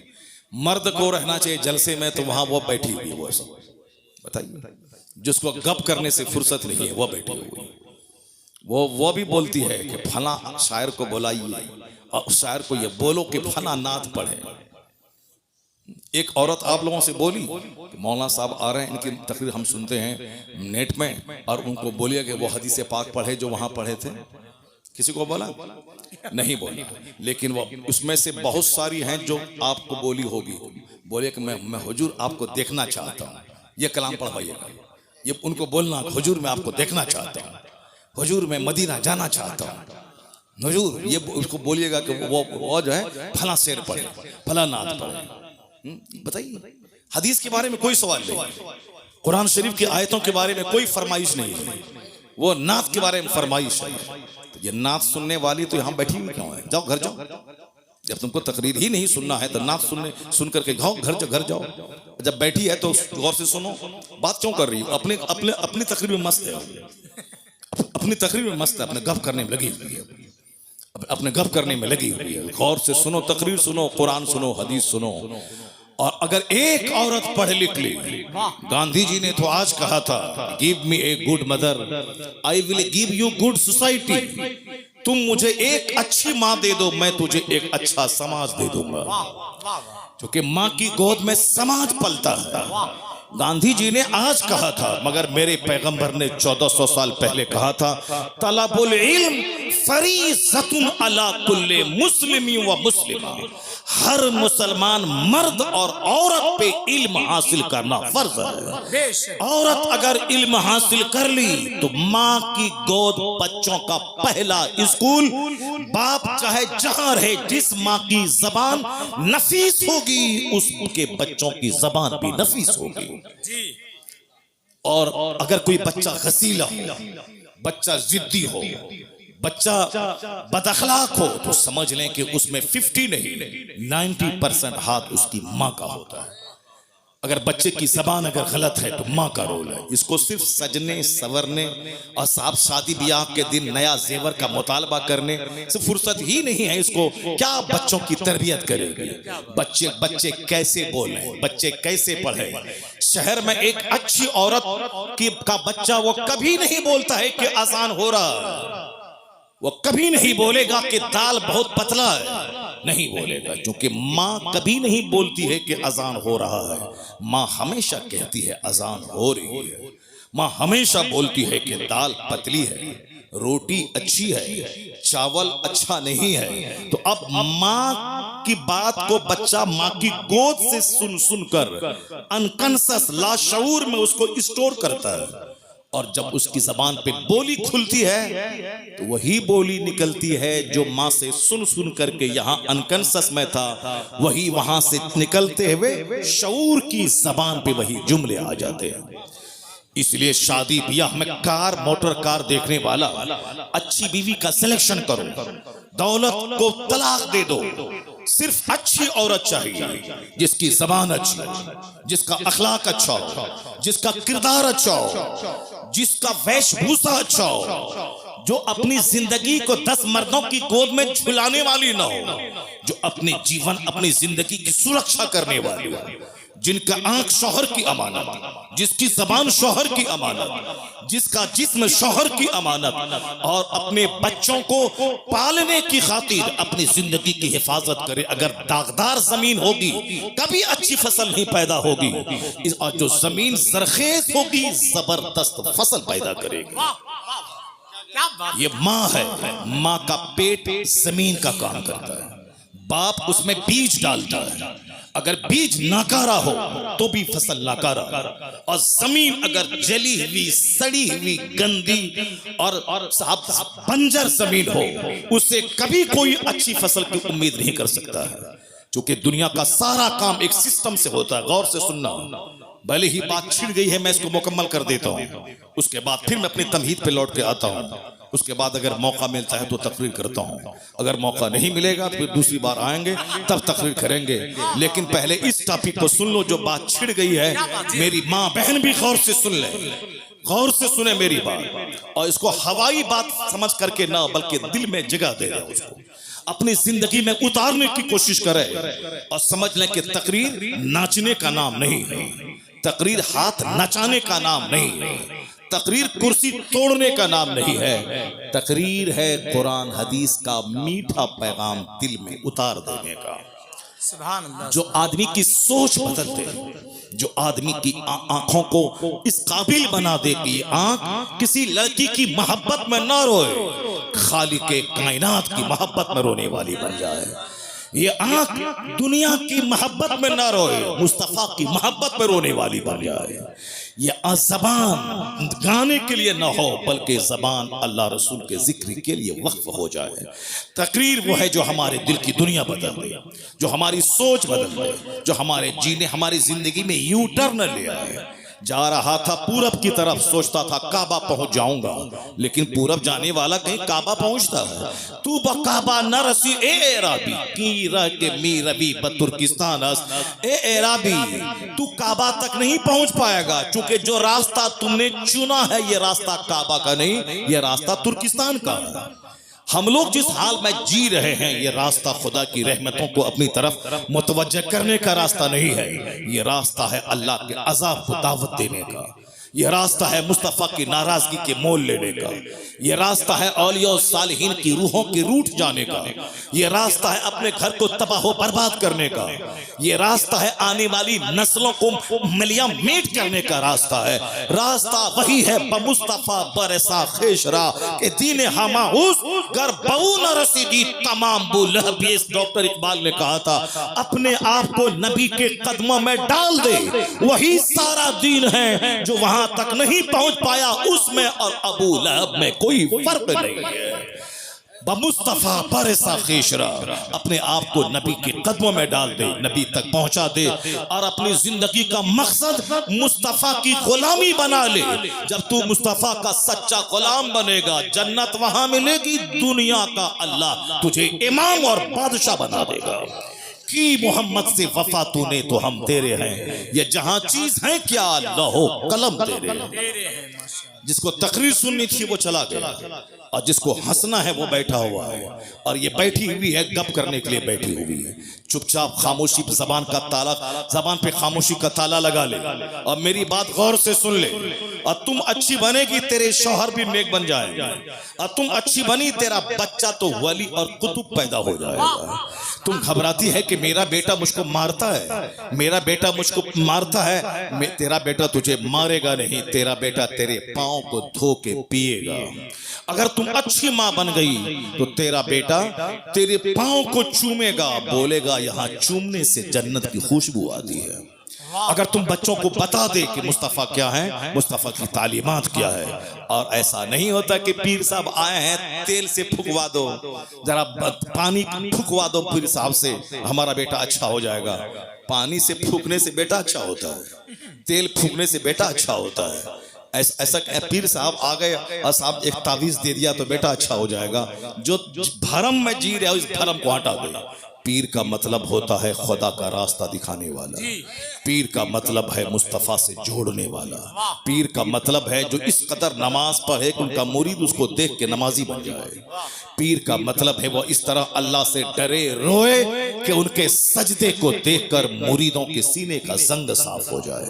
मर्द को रहना चाहिए जलसे में, तो वहां वो बैठी हुई, वो सब बताइए। जिसको गप करने से फुर्सत नहीं है वो बैठी हुई, वो भी बोलती है कि फला शायर को बुलाइए और उस शायर को ये बोलो कि फला नात पढ़े। एक औरत आप लोगों से बोली कि मौलाना साहब आ रहे हैं, इनकी तकरीर हम सुनते हैं नेट में, और उनको बोलिए कि वो हदीस पाक पढ़े जो वहां पढ़े थे। किसी को बोला? नहीं बोला। लेकिन वो उसमें से बहुत सारी हैं जो आपको बोली होगी। बोले कि मैं हुजूर आपको देखना चाहता हूँ, ये कलाम पढ़वाइएगा। ये उनको बोलना, हुजूर मैं आपको देखना चाहता हूँ, हुजूर मैं मदीना जाना चाहता हूँ, हुजूर ये उसको बोलिएगा कि वो जो है फला शेर पढ़े, फला नात पढ़े। बताइए, हदीस के बारे में कोई सवाल नहीं, कुरान शरीफ की आयतों के बारे में कोई फरमाइश नहीं है, वो नात के बारे में फरमाइश है। तो ये नात सुनने वाली तो यहाँ बैठी हुई क्यों है? जाओ घर जाओ। जब तुमको तकरीर ही नहीं सुनना है तो नात सुन करके घर जाओ। जब बैठी है तो गौर से सुनो। बात क्यों कर रही हो? अपनी तकरीर में मस्त है, अपनी तकरीर में मस्त है, अपने गप करने में लगी हुई है, अपने गप करने में लगी हुई है। गौर से सुनो, तकरीर सुनो, कुरान सुनो, हदीस सुनो। और अगर एक औरत पढ़ लिख ली, गांधी जी ने तो आज कहा था, give me a good mother I will give you good society. तुम मुझे एक अच्छी माँ दे दो, मैं तुझे एक अच्छा समाज दे दूंगा। क्योंकि माँ की गोद में समाज पलता है। गांधी जी ने आज कहा था, मगर मेरे पैगंबर ने 1400 साल पहले कहा था, तलबुल इल्म फरीज़तुन अला कुल्ले मुस्लिमी व मुस्लिमा। हर मुसलमान मर्द और औरत पे इल्म हासिल करना फर्ज है। औरत अगर इल्म हासिल कर ली तो माँ की गोद बच्चों का पहला स्कूल। बाप चाहे जहां रहे, जिस माँ की जबान नफीस होगी उसके बच्चों की जबान भी नफीस होगी। और अगर कोई बच्चा खसीला हो, बच्चा जिद्दी हो, बच्चा बदअखलाक हो, तो समझ लें कि उसमें 50 नहीं 90% हाथ उसकी माँ का होता है। अगर बच्चे की जबान अगर गलत है तो माँ का रोल है। इसको सिर्फ सजने संवरने और साहब शादी ब्याह के दिन नया जेवर का मुतालबा करने से फुर्सत ही नहीं है। इसको क्या बच्चों की तरबियत करेगी? बच्चे कैसे बोले, बच्चे कैसे पढ़े? शहर में एक अच्छी औरत का बच्चा वो कभी नहीं बोलता है कि आसान हो रहा, वो कभी नहीं बोलेगा कि दाल बहुत पतला है, नहीं बोलेगा। क्योंकि माँ कभी नहीं बोलती है कि अजान हो रहा है, माँ हमेशा कहती है अजान हो रही है। माँ हमेशा बोलती है कि दाल पतली है, रोटी अच्छी है, चावल अच्छा नहीं है। तो अब माँ की बात को बच्चा माँ की गोद से सुन कर अनकॉन्शियस लाशऊर में उसको स्टोर करता है। और जब उसकी जबान पे बोली खुलती है तो वही बोली निकलती है जो माँ से सुन करके यहाँ अनकॉन्शियस में था, वही वहां से निकलते हुए शऊर की जबान पे वही जुमले आ जाते हैं। इसलिए शादी ब्याह में कार, मोटर कार देखने वाला अच्छी बीवी का सिलेक्शन करो, दौलत को तलाक दे दो, सिर्फ अच्छी औरत चाहिए जिसकी जबान अच्छी हो, जिसका अखलाक अच्छा हो, जिसका किरदार अच्छा हो, जिसका वेशभूषा अच्छा हो, जो अपनी जिंदगी को 10 मर्दों की गोद में झुलाने वाली ना हो, जो अपने जीवन अपनी जिंदगी की सुरक्षा करने वाली हो, जिनका आंख शौहर की अमानत, जिसकी जबान शौहर की अमानत, जिसका जिस्म शौहर की अमानत, और अपने बच्चों को पालने की खातिर अपनी जिंदगी की हिफाजत करे। अगर दागदार जमीन होगी कभी अच्छी फसल नहीं पैदा होगी, और जो जमीन जरखेज होगी जबरदस्त फसल पैदा करेगी। क्या बात। ये माँ है, माँ का पेट जमीन का काम करता है, बाप उसमें बीज डालता है। अगर बीज नाकारा हो तो भी फसल नाकारा, और जमीन अगर जली हुई, सड़ी हुई, गंदी और साहब बंजर जमीन हो, उससे कभी कोई अच्छी फसल की उम्मीद नहीं कर सकता है। क्योंकि दुनिया का सारा काम एक सिस्टम से होता है। गौर से सुनना, भले ही बात छिड़ गई है, मैं इसको मुकम्मल कर देता हूँ, उसके बाद फिर मैं अपनी तमहीद पे लौट के आता हूँ। उसके बाद अगर मौका मिलता है तो तकरीर करता हूँ, अगर मौका नहीं मिलेगा तो फिर दूसरी बार आएंगे तब तकरीर करेंगे। लेकिन पहले इस टॉपिक को सुन लो जो बात छिड़ गई है। मेरी माँ बहन भी गौर से सुन ले, गौर से सुने मेरी बात, और इसको हवाई बात समझ करके ना बल्कि दिल में जगह दे रहे, उसको अपनी जिंदगी में उतारने की कोशिश करे, और समझ लें कि तकरीर नाचने का नाम नहीं है, तकरीर हाथ नचाने का नाम नहीं है, तकरीर कुर्सी तोड़ने का नाम नहीं है, तकरीर है कुरान हदीस का मीठा पैगाम दिल में उतार देने का। सुभान अल्लाह। जो आदमी की सोच बदल दे, जो आदमी की आंखों को इस काबिल बना दे कि आंख किसी लड़की की मोहब्बत में ना रोए, खालिक के कायनात की मोहब्बत में रोने वाली बन जाए। ये आंख दुनिया की मोहब्बत में ना रोए, मुस्तफा की मोहब्बत में रोने वाली बन जाए। ये जबान गाने के लिए ना हो बल्कि जबान अल्लाह रसूल के जिक्र के लिए वक्फ हो जाए। तकरीर वो है जो हमारे दिल की दुनिया बदल दे, जो हमारी सोच बदल दे, जो हमारे जीने, हमारी जिंदगी में यू टर्न ले आए। जा रहा था पूरब की तरफ, सोचता था काबा पहुंच जाऊंगा, लेकिन पूरब जाने वाला कहीं काबा पहुंचता है। तू बकाबा न रसी ए एराबी की रह के मी रबी बतुर्किस्तान अस, ए एराबी तू काबा तक नहीं पहुंच पाएगा, क्योंकि जो रास्ता तुमने चुना है ये रास्ता काबा का नहीं, ये रास्ता तुर्किस्तान का है। हम लोग जिस हाल में जी रहे हैं ये रास्ता खुदा की रहमतों को अपनी तरफ मुतवज्जह करने का रास्ता नहीं है, ये रास्ता है अल्लाह के अजाब को दावत देने का, ये रास्ता है मुस्तफ़ा की नाराजगी के मोल लेने का, ये रास्ता है औलिया और सालिहीन की रूहों के रूठ जाने का, ये रास्ता है अपने घर को तबाह बर्बाद करने का, ये रास्ता है आने वाली नस्लों को मिलिया मेट करने का रास्ता है। रास्ता वही है बमुस्तफा बरसा खेशरा के दीन हमा उस गर बऊ न रसीदी तमाम बुलहब। डॉक्टर इकबाल ने कहा था अपने आप को नबी के कदमों में डाल दे, वही सारा दीन है जो वहां तक नहीं पहुंच पाया उसमें और अबू लहब में कोई फर्क नहीं है। बमुस्तफा बरसा खेशरा, अपने आप को नबी के कदमों में डाल दे, नबी तक पहुंचा दे, और अपनी जिंदगी का मकसद मुस्तफा की गुलामी बना ले। जब तू मुस्तफा का सच्चा गुलाम बनेगा जन्नत वहां मिलेगी, दुनिया का अल्लाह तुझे इमाम और बादशाह बना देगा। कि मोहम्मद से वफा तूने तो हम तेरे हैं, ये जहां चीज है क्या लहो कलम तेरे हैं। जिसको तकरीर सुननी थी वो चला गया, और जिसको हंसना है वो बैठा हुआ है, और ये बैठी हुई है गप करने के लिए बैठी हुई है। चुपचाप खामोशी पे जबान का ताला, जबान पे खामोशी का ताला लगा ले, और मेरी बात गौर से सुन ले। और तुम अच्छी बनेगी तेरे शौहर भी नेक बन जाएंगे, और तुम अच्छी बनी तेरा बच्चा तो वली और कुतुब पैदा हो जाएगा। तुम घबराती है कि मेरा बेटा मुझको मारता है, मेरा बेटा मुझको मारता है, तेरा बेटा तुझे मारेगा नहीं, तेरा बेटा तेरे पाँव को धो के पिएगा। अगर तुम अच्छी माँ बन गई तो तेरा बेटा तेरे पाँव को चूमेगा, बोलेगा यहाँ चूमने से जन्नत की खुशबू आती है। अगर तुम बच्चों को बता दे कि मुस्तफ़ा क्या है, मुस्तफ़ा की तालीमात क्या है, और ऐसा नहीं होता कि पीर साहब आए हैं तेल से फुकवा दो, जरा पानी फुकवा दो पीर साहब से, हमारा बेटा अच्छा हो जाएगा। पानी से फूकने से बेटा अच्छा होता है, तेल फूकने से बेटा अच्छा होता है। ऐसा पीर साहब आ गए और साहब एक तावीज दे दिया तो बेटा अच्छा हो जाएगा। जो भरम में जी रहा है उस भरम को हटा दो। पीर का मतलब होता है खुदा का रास्ता दिखाने वाला। पीर का मतलब है मुस्तफ़ा से जोड़ने वाला। पीर का मतलब है जो इस कदर नमाज पढ़े कि उनका मुरीद उसको देख के नमाजी बन जाए। पीर का मतलब है वो इस तरह अल्लाह से डरे रोए कि उनके सजदे को देखकर मुरीदों के सीने का जंग साफ हो जाए।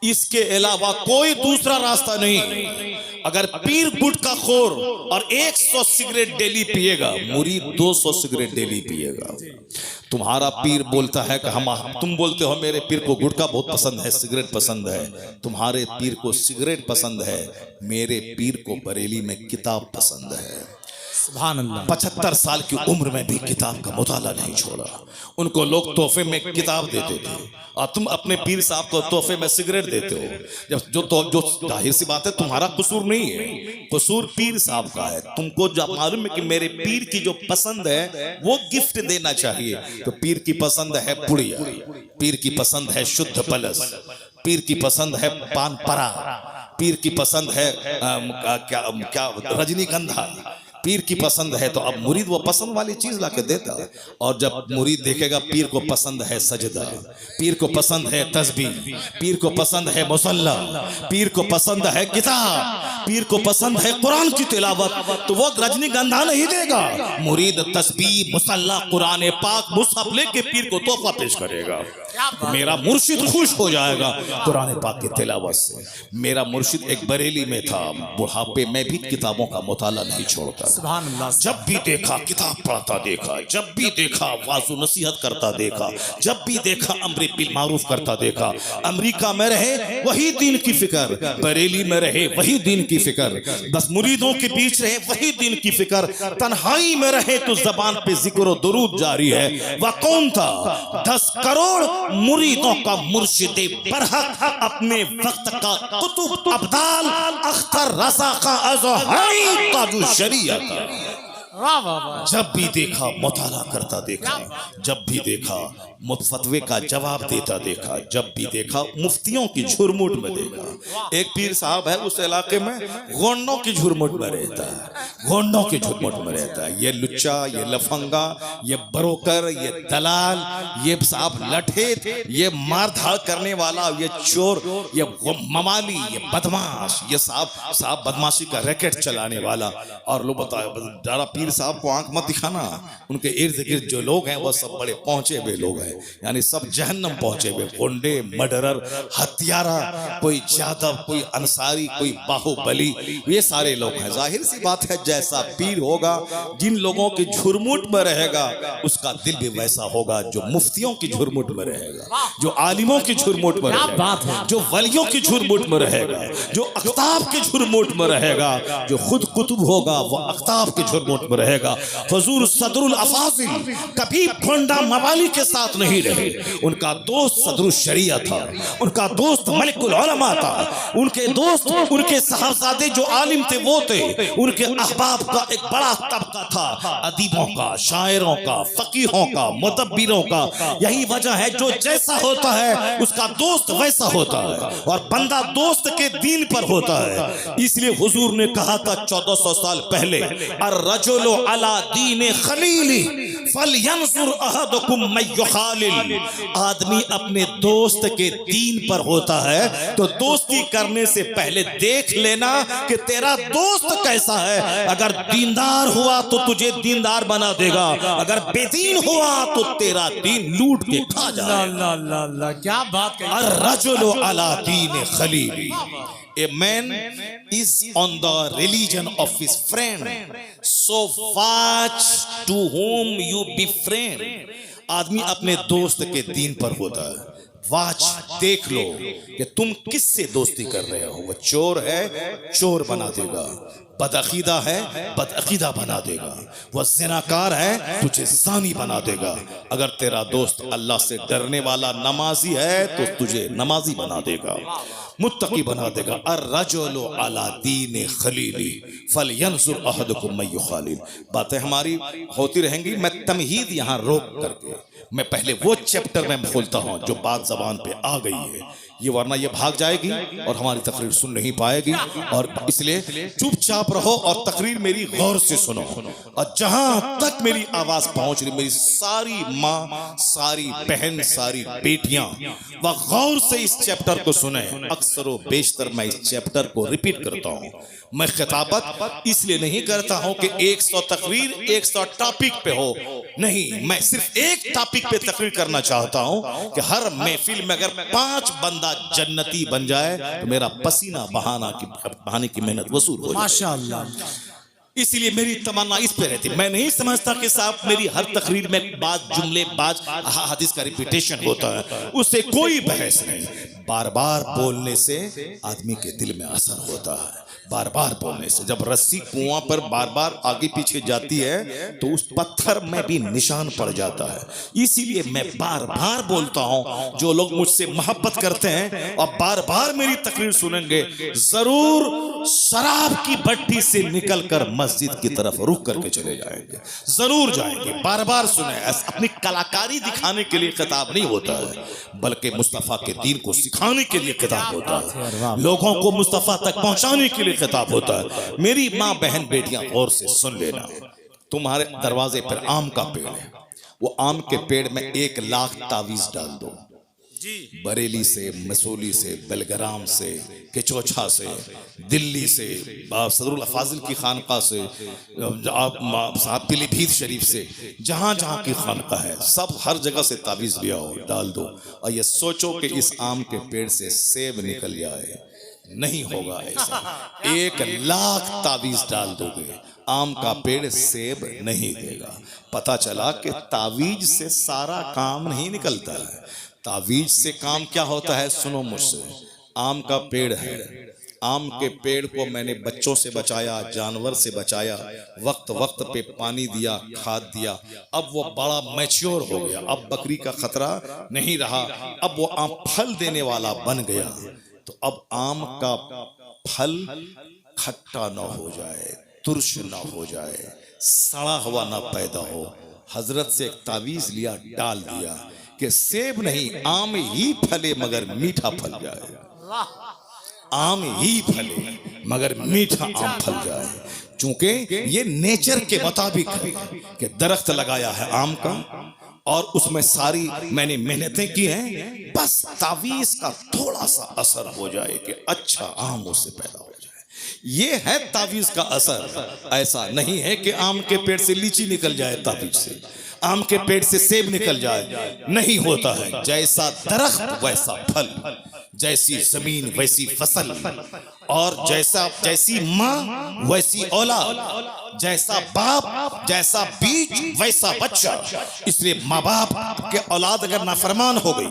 इसके अलावा कोई दूसरा रास्ता नहीं। अगर पीर गुटखा खोर और 100 सिगरेट डेली पिएगा, मुरीद 200 सिगरेट डेली पिएगा। तुम्हारा पीर बोलता है कि तुम बोलते हो मेरे पीर को गुटखा बहुत पसंद है, सिगरेट पसंद है। तुम्हारे पीर को सिगरेट पसंद है, मेरे पीर को बरेली में किताब पसंद है। सुभान अल्लाह। 75 साल की उम्र में भी किताब का मुताला नहीं छोड़ा। उनको लोग तोहफे में किताब देते थे और तुम अपने पीर साहब को तोहफे में सिगरेट देते हो। जो जाहिर सी बात है तुम्हारा कसूर नहीं है, कसूर पीर साहब का है। तुमको जब मालूम है कि मेरे पीर की जो पसंद है वो गिफ्ट देना चाहिए, तो पीर की पसंद है पुड़िया, पीर की पसंद है शुद्ध पलस, पीर की पसंद है पान परा, पीर की पसंद है क्या रजनीगंधा, पीर की पसंद है। तो अब मुरीद वो पसंद वाली चीज लाके देता। और जब मुरीद देखेगा पीर को पसंद है सजदा, पीर को पसंद है तस्बीह, पीर को पसंद है मुसल्ला, पीर को पसंद है किताब, पीर को पसंद है कुरान की तिलावत, तो वो रजनीगंधा नहीं देगा। मुरीद तस्बीह, मुसल्ला, कुरान पाक, मुसहफ लेके पीर को तोहफा पेश करेगा। मेरा मुर्शिद खुश हो जाएगा कुरान पाक की तिलावत से। मेरा मुर्शिद एक बरेली में था, बुढ़ापे में भी किताबों का मुताला नहीं छोड़ता। जब भी देखा किताब पढ़ता देखा, जब भी देखा वाज़ो नसीहत करता देखा, जब भी देखा अम्र बिल मारूफ करता देखा। अमेरिका में रहे वही दीन की फिक्र, बरेली में रहे वही दीन की फिक्र, बस मुरीदों के बीच रहे वही दीन की फिक्र। तन्हाई में रहे तो जबान पे जिक्र और दुरूद जारी है। वह कौन था? 10 करोड़ मुरीदों का मुर्शिदे बरहक, अपने वक्त का कुतुब अब्दाल, अख्तर रज़ा का अज़हरी ताजुल शरीयत। जब भी देखा मुताला करता देखा, जब भी देखा फतवे का जवाब देता देखा, जब भी देखा मुफ्तियों की झुरमुट में देखा। एक पीर साहब है उस इलाके में, गोंडों की झुरमुट में रहता है, गोंडों की झुरमुट में रहता है। ये लुच्चा, ये लफंगा, ये बरोकर, ये दलाल, ये साहब लठेत, ये मारधाड़ करने वाला, ये चोर, ये ममाली, ये बदमाश, ये साहब बदमाशी का रैकेट चलाने वाला। और लोग बताया पीर साहब को आंख मत दिखाना, उनके इर्द गिर्द जो लोग हैं वो सब बड़े पहुंचे हुए लोग हैं, यानी सब जहन्नम पहुंचे हुए, गुंडे, मर्डरर, हत्यारा, कोई जादव, कोई अंसारी, कोई बाहुबली, ये सारे लोग हैं। जाहिर सी बात है जैसा पीर होगा, जिन लोगों की झुरमुट में रहेगा उसका दिल भी वैसा होगा जो मुफ्तियों की झुरमुट में रहेगा, जो आलिमों की झुरमुट में रहेगा, जो वलियों की झुरमुट में रहेगा, जो अख्ताब की झुरमुट में रहेगा, जो खुद कुतुब होगा वो अख्ताब की झुरमुट में रहेगा। हुजूर सदरुल अफाजिल कभी फंडा मवाली के साथ नहीं रहे। उनका दोस्त सदरुल शरिया था, उनका दोस्त मलिकुल उलमा था, उनके दोस्त, उनके साहबजादे जो आलिम थे वो थे। उनके अहबाब का एक बड़ा तबका था, अदीबों का, शायरों का, फकीहों का, मुदब्बिरों का। यही वजह है जो जैसा होता है उसका दोस्त वैसा होता है, और बंदा दोस्त के दीन पर होता है। इसलिए हुजूर ने कहा था 1400 साल पहले, अर्रजुलु अला दीन खलीली फलयंजुर अहदुकुम मन युखालिल। आदमी अपने दोस्त के दीन पर होता है, तो दोस्ती करने से पहले देख लेना कि तेरा दोस्त कैसा है। अगर दीनदार हुआ तो तुझे दीनदार बना देगा, अगर बेदीन हुआ तो तेरा दीन लूट के खा जाएगा। क्या बात कही। अर्रजुलु अला दीन Khalili. A man is on the religion of his friend, so watch to whom you befriend. आदमी अपने दोस्त के दीन पर होता है। वाच, देख लो कि तुम किससे दोस्ती कर रहे हो। वो चोर है, चोर बना देगा, बदअकीदा है, बदअकीदा बना देगा, वह ज़िनाकार है, तुझे ज़ानी बना देगा। अगर तेरा दोस्त अल्लाह से डरने वाला नमाजी है तो तुझे नमाजी बना देगा, मुत्तकी बना देगा। अर्रजुलु अला दीन खलीली फलयंजुर अहदुकुम मन युखालिल। बातें हमारी होती रहेंगी। मैं तमहीद यहाँ रोक करके मैं पहले वो चैप्टर में खोलता हूँ जो बात ज़बान पे आ गई है। ये वरना ये भाग जाएगी और हमारी तकरीर सुन नहीं पाएगी। और इसलिए चुपचाप रहो और तकरीर मेरी गौर से सुनो। और जहां तक मेरी आवाज पहुंच रही, मेरी सारी माँ, सारी बहन, सारी बेटियां वह गौर से इस चैप्टर को सुने। अक्सर व बेशतर मैं इस चैप्टर को रिपीट करता हूं। मैं खिताबत इसलिए नहीं करता हूं कि 100 तकरीर 100 टॉपिक पे हो, नहीं, मैं सिर्फ एक टॉपिक पे तकरीर करना चाहता हूं कि हर महफिल में अगर 5 बंदा जन्नती बन जाए तो मेरा पसीना बहाने की मेहनत वसूल हो जाए। माशाअल्लाह। इसलिए मेरी तमन्ना इस पे रहती। मैं नहीं समझता कि साहब मेरी हर तकरीर में बात जुमले बात हदीस का रिपीटेशन होता है, उससे कोई बहस नहीं। बार बार बोलने से आदमी के दिल में असर होता है। बार बार बोलने से जब रस्सी कुआं पर बार बार आगे पीछे जाती है तो उस पत्थर में भी निशान पड़ जाता है। इसीलिए मैं बार बार बोलता हूं, जो लोग मुझसे मोहब्बत करते हैं और बार बार मेरी तकरीर सुनेंगे, जरूर शराब की भट्टी से निकलकर मस्जिद की तरफ रुक करके चले जाएंगे, जरूर जाएंगे। बार बार सुने। अपनी कलाकारी दिखाने के लिए खिताब नहीं होता है, बल्कि मुस्तफा के दीन को सिखाने के लिए खिताब होता है, लोगों को मुस्तफा तक पहुंचाने के लिए खिताब होता है। मेरी माँ बहन बेटियां गौर से सुन लेना। तुम्हारे दरवाजे पर आम का पेड़ है, वो आम के पेड़ में 1 लाख तावीज डाल दो। बरेली से, मसूली से, बेलग्राम से, केचौछा से, दिल्ली से, सदरुल फाजिल की खानका से, आप पीलीभीत शरीफ से, जहाँ जहाँ की खानका है, सब हर जगह से तावीज लिया हो, डाल दो। और ये सोचो कि इस आम के पेड़ से सेब निकल जाए। नहीं होगा ऐसा। 1 लाख तावीज डाल दोगे, आम का पेड़ सेब नहीं देगा। पता चला कि तावीज से सारा काम नहीं निकलता है। तावीज से काम क्या होता है, सुनो मुझसे। आम का पेड़ है, आम के पेड़ को मैंने बच्चों से बचाया, जानवर से बचाया, वक्त वक्त पे पानी दिया, खाद दिया। अब वो बड़ा मैच्योर हो गया, अब बकरी का खतरा नहीं रहा, अब वो आम फल देने वाला बन गया। तो अब आम का फल खट्टा ना हो जाए, तुर्श ना हो जाए, सड़ा हुआ ना पैदा हो। हजरत से एक तावीज लिया, डाल दिया कि सेब नहीं, आम ही फले मगर मीठा फल जाए। आम ही फले मगर मीठा आम फल जाए। चूंकि ये नेचर के मुताबिक है कि दरख्त लगाया है आम का और उसमें सारी मैंने मेहनतें की हैं, बस तावीज का थोड़ा सा असर हो जाए कि अच्छा आम उससे पैदा हो जाए। ये है तावीज का असर। ऐसा नहीं है कि आम के पेड़ से लीची निकल जाए, तावीज से आम के पेड़ से सेब निकल जाए, नहीं होता है। जैसा दरख्त वैसा फल, जैसी जमीन वैसी फसल, और जैसी माँ वैसी औलाद, जैसा बाप जैसा बीज वैसा बच्चा। इसलिए माँ बाप के औलाद अगर नाफरमान हो गई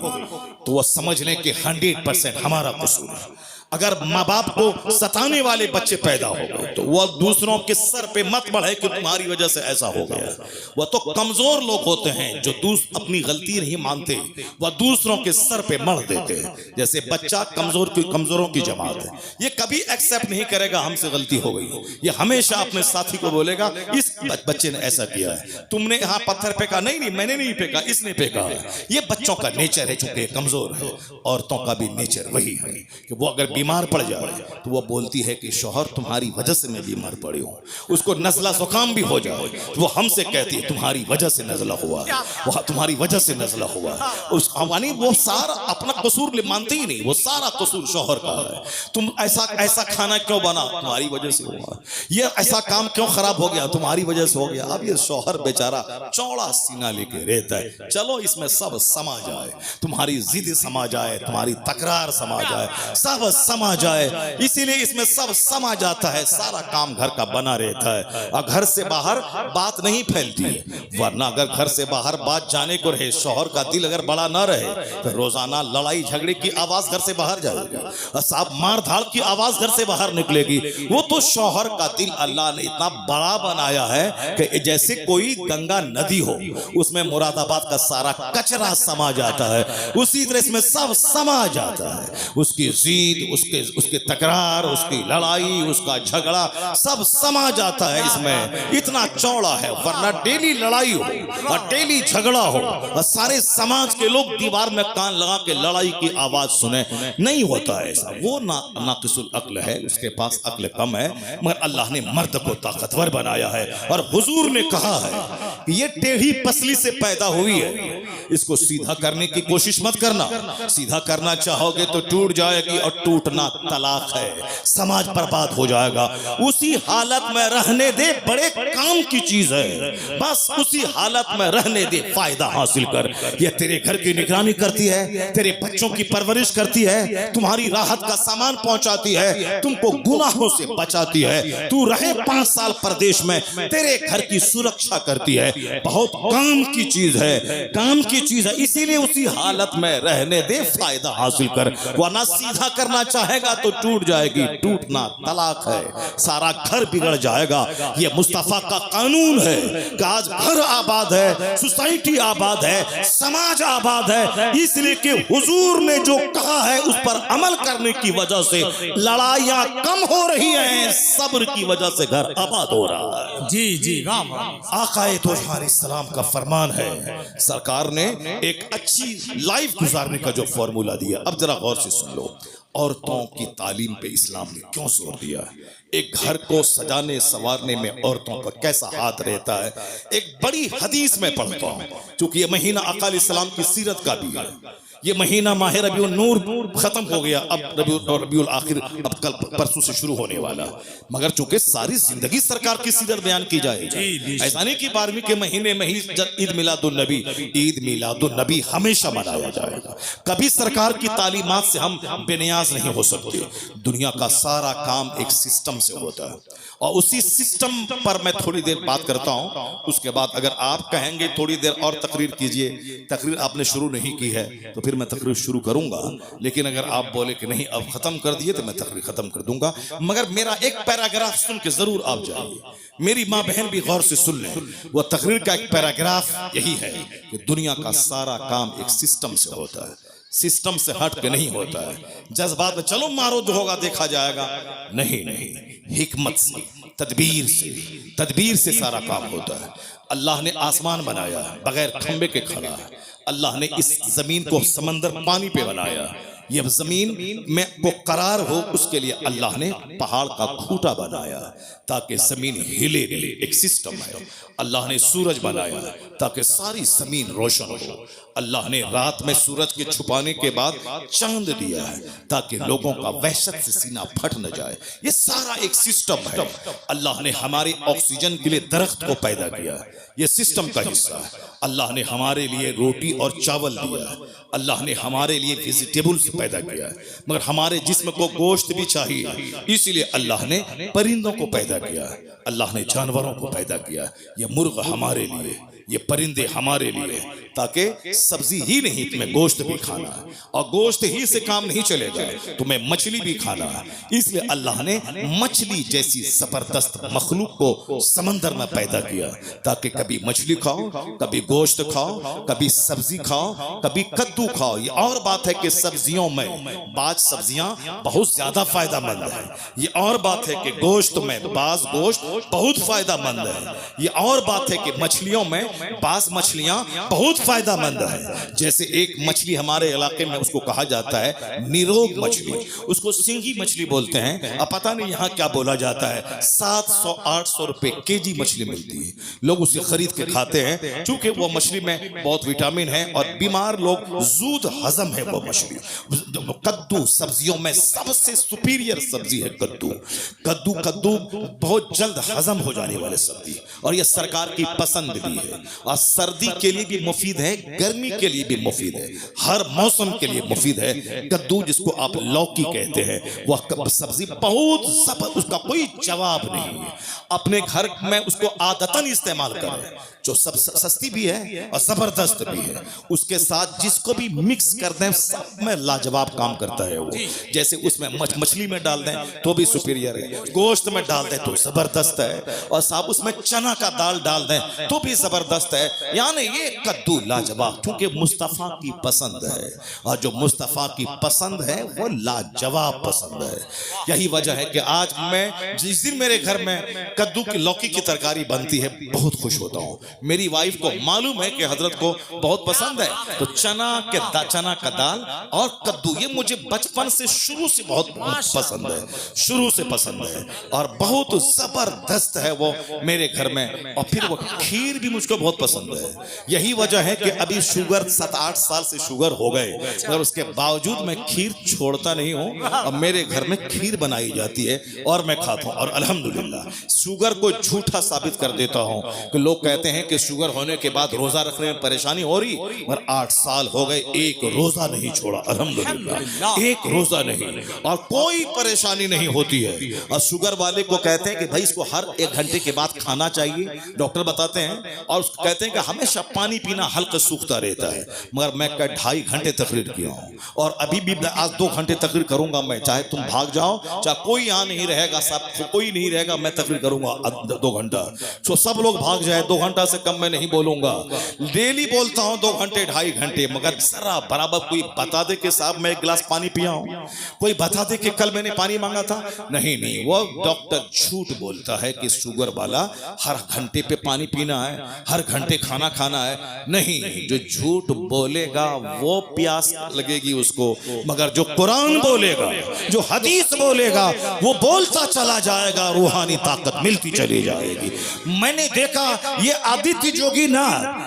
तो वह समझ लें कि 100% हमारा कसूर है। अगर माँ बाप को सताने वाले बच्चे पैदा हो गए तो वह दूसरों के सर पे मत बढ़े कि तुम्हारी वजह से ऐसा हो गया। वह तो कमजोर लोग होते हैं जो अपनी गलती नहीं मानते, वह दूसरों के सर पे मढ़ देते हैं। जैसे बच्चा कमजोरों की जमात है, ये कभी एक्सेप्ट नहीं करेगा हमसे गलती हो गई। ये हमेशा अपने साथी को बोलेगा इस बच्चे ने ऐसा किया है, तुमने यहाँ पत्थर फेंका, नहीं मैंने नहीं फेंका, इसने फेंका है। ये बच्चों का नेचर है, चूंकि कमजोर है। औरतों का भी नेचर वही है कि वो अगर बीमार पड़ जाए तो वो बोलती है कि शौहर तुम्हारी वजह से मैं बीमार पड़ी हूँ। उसको नज़ला जुकाम भी हो जाए तो वो हमसे कहती है तुम्हारी वजह से नज़ला हुआ है, वह तुम्हारी वजह से नज़ला हुआ है। उस यानी वो सारा अपना कसूर मानते ही नहीं, वो सारा कसूर शौहर का है। तुम ऐसा खाना क्यों बना, तुम्हारी वजह से हुआ। ये ऐसा काम क्यों खराब हो गया, तुम्हारी वजह से हो गया। अब ये शौहर बेचारा चौड़ा सीना लेके रहता है, चलो इसमें सब समा जाए, तुम्हारी जिद समा जाए, तुम्हारी तकरार समा जाए, सब समा जाए। इसीलिए इसमें सब समा जाता है, सारा काम घर का बना रहता है और घर से बाहर बात नहीं फैलती है। वरना अगर घर से बाहर बात जाने को रहे, शौहर का दिल अगर बड़ा ना रहे तो रोजाना लड़ाई झगड़े की आवाज घर से बाहर जाएगा, साहब मार धाड़ की आवाज घर से बाहर निकलेगी। वो तो शौहर का दिल अल्लाह ने इतना बड़ा बनाया है कि जैसे कोई गंगा नदी हो, उसमें मुरादाबाद का सारा कचरा समा जाता है, उसी तरह इसमें सब समा जाता है। उसकी जीद, उसके तकरार, उसकी लड़ाई, उसका झगड़ा सब समा जाता है इसमें। इतना चौड़ा है, वरना डेली लड़ाई हो और डेली झगड़ा हो और सारे समाज के लोग दीवार में कान लगा के लड़ाई की आवाज सुने, नहीं होता है ऐसा। वो नाकिसुल अक्ल है, उसके पास अक्ल कम है, मगर अल्लाह ने मर्द को ताकतवर बनाया है। और हुजूर ने कहा है कि ये टेढ़ी पसली से पैदा हुई है, इसको सीधा करने की कोशिश मत करना। सीधा करना चाहोगे तो टूट जाएगी और टूटना तलाक है, समाज बर्बाद हो जाएगा। उसी हालत में रहने दे, बड़े काम की चीज है, बस उसी हालत में रहने दे, फायदा हासिल कर। ये तेरे घर की निगरानी करती है, तेरे बच्चों की परवरिश करती है, तुम्हारी राहत का सामान पहुंचाती है, तुमको गुनाहों से बचाती है। तू रहे 5 साल परदेश में, तेरे घर की सुरक्षा करती है, बहुत काम की चीज है, काम की चीज है। इसीलिए उसी हालत में रहने दे, फायदा हासिल कर, वरना सीधा करना चाहेगा तो टूट जाएगी, टूटना तलाक है, सारा घर बिगड़ जाएगा। ये मुस्तफा का कानून है कि आज घर आबाद है, सोसाइटी आबाद है, समाज आबाद है, इसलिए कि हुजूर ने जो कहा है उस पर अमल करने की वजह से लड़ाइयां कम हो रही हैं, सब्र की वजह से घर आबाद हो रहा है। जी जी राम राम। आकाए तो सलाम का फरमान है, सरकार ने एक अच्छी लाइफ गुजारने का जो फॉर्मूला दिया, अब जरा गौर से सुन लो। औरतों की तालीम पे इस्लाम ने क्यों जोर दिया? एक घर को सजाने संवारने में औरतों का कैसा हाथ रहता है, एक बड़ी हदीस में पढ़ता हूं, क्योंकि ये महीना आका अलैहिस्सलाम की सीरत का भी है। ये महीना माह रबीउल नूर खत्म हो गया, अब रबीउल आखिर अब कल परसों से शुरू होने वाला, मगर चूंकि सारी जिंदगी सरकार की सीरत बयान की जाएगी, ऐसा नहीं कि 12वीं के महीने में ही ईद मिलादुन नबी, ईद मिलादुन नबी हमेशा मनाया जाएगा। कभी सरकार की तालीमात से हम बेनियाज नहीं हो सकते। दुनिया का सारा काम एक सिस्टम से होता है और उसी सिस्टम पर मैं थोड़ी देर बात करता हूं। उसके बाद अगर आप कहेंगे थोड़ी देर और तकरीर कीजिए, तकरीर आपने शुरू नहीं की है तो फिर मैं तकरीर शुरू करूंगा, लेकिन अगर आप बोले कि नहीं अब खत्म कर दिए तो मैं तकरीर खत्म कर दूंगा। मगर मेरा एक पैराग्राफ सुन के जरूर आप जाइए, मेरी माँ बहन भी गौर से सुन लें। वह तकरीर का एक पैराग्राफ यही है कि दुनिया का सारा काम एक सिस्टम से होता है, सिस्टम से हट के नहीं होता है। जज्बात में चलो मारो जो होगा देखा जाएगा, नहीं नहीं, हिकमत से, तदबीर से सारा काम होता है। अल्लाह ने आसमान बनाया बगैर खंबे के खड़ा है, अल्लाह ने इस जमीन को समंदर पानी पे बनाया, ये जमीन में वो करार हो उसके लिए अल्लाह ने पहाड़ का खूंटा बनाया ताकि जमीन हिले नहीं, एक सिस्टम है। अल्लाह ने सूरज बनाया ताकि सारी जमीन रोशन हो। अल्लाह ने रात में सूरज के छुपाने के बाद चांद दिया है ताकि लोगों का वहशत से सीना फट न जाए। ये सारा एक सिस्टम है। अल्लाह ने हमारे ऑक्सीजन के लिए दरख्त को पैदा किया, ये सिस्टम का हिस्सा है। अल्लाह ने हमारे लिए रोटी और चावल दिया है, अल्लाह ने हमारे लिए वेजिटेबल्स पैदा किया है, मगर हमारे जिस्म को गोश्त भी चाहिए, इसीलिए अल्लाह ने परिंदों को पैदा किया है, अल्लाह ने जानवरों को पैदा किया। ये मुर्ग हमारे लिए, ये परिंदे हमारे लिए, ताकि सब्जी ही नहीं तुम्हें गोश्त भी खाना है, और गोश्त ही से काम नहीं चलेगा, तुम्हें मछली भी खाना है। इसलिए अल्लाह ने मछली जैसी जबरदस्त मखलूक को समंदर में पैदा किया ताकि कभी मछली खाओ, कभी गोश्त खाओ, कभी सब्जी खाओ, कभी कद्दू खाओ। ये और बात है कि सब्जियों में बाज सब्जियां बहुत ज्यादा फायदामंद है, ये और बात है कि गोश्त में बाज गोश्त बहुत फायदामंद है, ये और बात है कि मछलियों में बाज मछलियां बहुत फायदामंद है। जैसे एक मछली हमारे इलाके में उसको कहा जाता है निरोग मछली, उसको सिंगी मछली बोलते हैं। अब पता नहीं यहाँ क्या बोला जाता है, 700-800 रुपए केजी मछली मिलती है, लोग उसे खरीद के खाते हैं क्योंकि वो मछली में बहुत विटामिन है और बीमार लोग जूद हजम है वो मछली। कद्दू सब्जियों में सबसे सुपीरियर सब्जी है कद्दू। कद्दू बहुत जल्द हजम हो जाने वाले सब्जी, और यह सरकार की पसंद भी है, और सर्दी के लिए भी मुफीद है, गर्मी के लिए भी मुफीद है, हर मौसम के लिए मुफीद है। कद्दू जिसको आप लौकी कहते हैं, वह सब्जी बहुत जबरदस्त, उसका कोई जवाब नहीं है। अपने घर में उसको आदतन इस्तेमाल करें, जो सब सस्ती भी है और जबरदस्त भी है, उसके साथ जिसको भी मिक्स कर दें सब में लाजवाब काम करता है वो। जैसे उसमें मछली में डाल दें तो भी सुपीरियर है, गोश्त में डाल दें तो जबरदस्त है, और साहब उसमें चना का दाल डाल दें तो भी जबरदस्त है। यानी ये कद्दू लाजवाब, क्योंकि मुस्तफा की पसंद है, और जो मुस्तफा की पसंद है वो लाजवाब पसंद है। यही वजह है कि आज मैं जिस दिन मेरे घर में कद्दू की लौकी की तरकारी बनती है बहुत खुश होता हूँ। मेरी वाइफ को मालूम है कि हजरत को बहुत पसंद है, तो चना का दाल और कद्दू ये मुझे बचपन से शुरू से बहुत पसंद है, शुरू से पसंद है, और बहुत जबरदस्त है वो मेरे घर में। और फिर वो खीर भी मुझको बहुत पसंद है। यही वजह है कि अभी शुगर 7-8 साल से शुगर हो गए, मगर उसके बावजूद मैं खीर छोड़ता नहीं हूँ। अब मेरे घर में खीर बनाई जाती है और मैं खाता हूँ, और अल्हम्दुलिल्लाह शुगर को झूठा साबित कर देता हूँ कि लोग कहते हैं कि शुगर होने के बाद रोजा रखने में परेशानी हो रही, मगर 8 साल हो गए एक रोजा नहीं छोड़ा, अल्हम्दुलिल्लाह एक रोजा नहीं, और कोई परेशानी नहीं होती है। और शुगर वाले को कहते हैं कि भाई इसको हर 1 घंटे के बाद खाना चाहिए, डॉक्टर बताते हैं, और कहते हैं कि हमेशा पानी पीना हल्का सूखता रहता है। मगर मैं 2.5 घंटे तकरीर किया हूँ, और अभी भी आज 2 घंटे तकरीर करूंगा मैं, चाहे तुम भाग जाओ, चाहे कोई यहाँ नहीं रहेगा, सब कोई नहीं रहेगा, मैं तकरीर करूंगा 2 घंटा। तो सब लोग भाग जाए, 2 घंटा से कम मैं नहीं बोलूंगा। डेली बोलता हूँ 2 घंटे 2.5 घंटे, मगर जरा बराबर कोई बता दे कि साहब मैं 1 गिलास पानी पिया हूँ, कोई बता दे कि कल मैंने पानी मांगा था। नहीं, वो डॉक्टर झूठ बोलता है कि शुगर वाला हर घंटे पे पानी पीना है, हर घंटे खाना खाना है। नहीं, जो झूठ बोलेगा वो प्यास लगेगी उसको, मगर जो कुरान बोलेगा, जो हदीस बोलेगा, वो बोलता चला जाएगा, रूहानी ताकत मिलती चली जाएगी। मैंने देखा ये आदित्य जोगी ना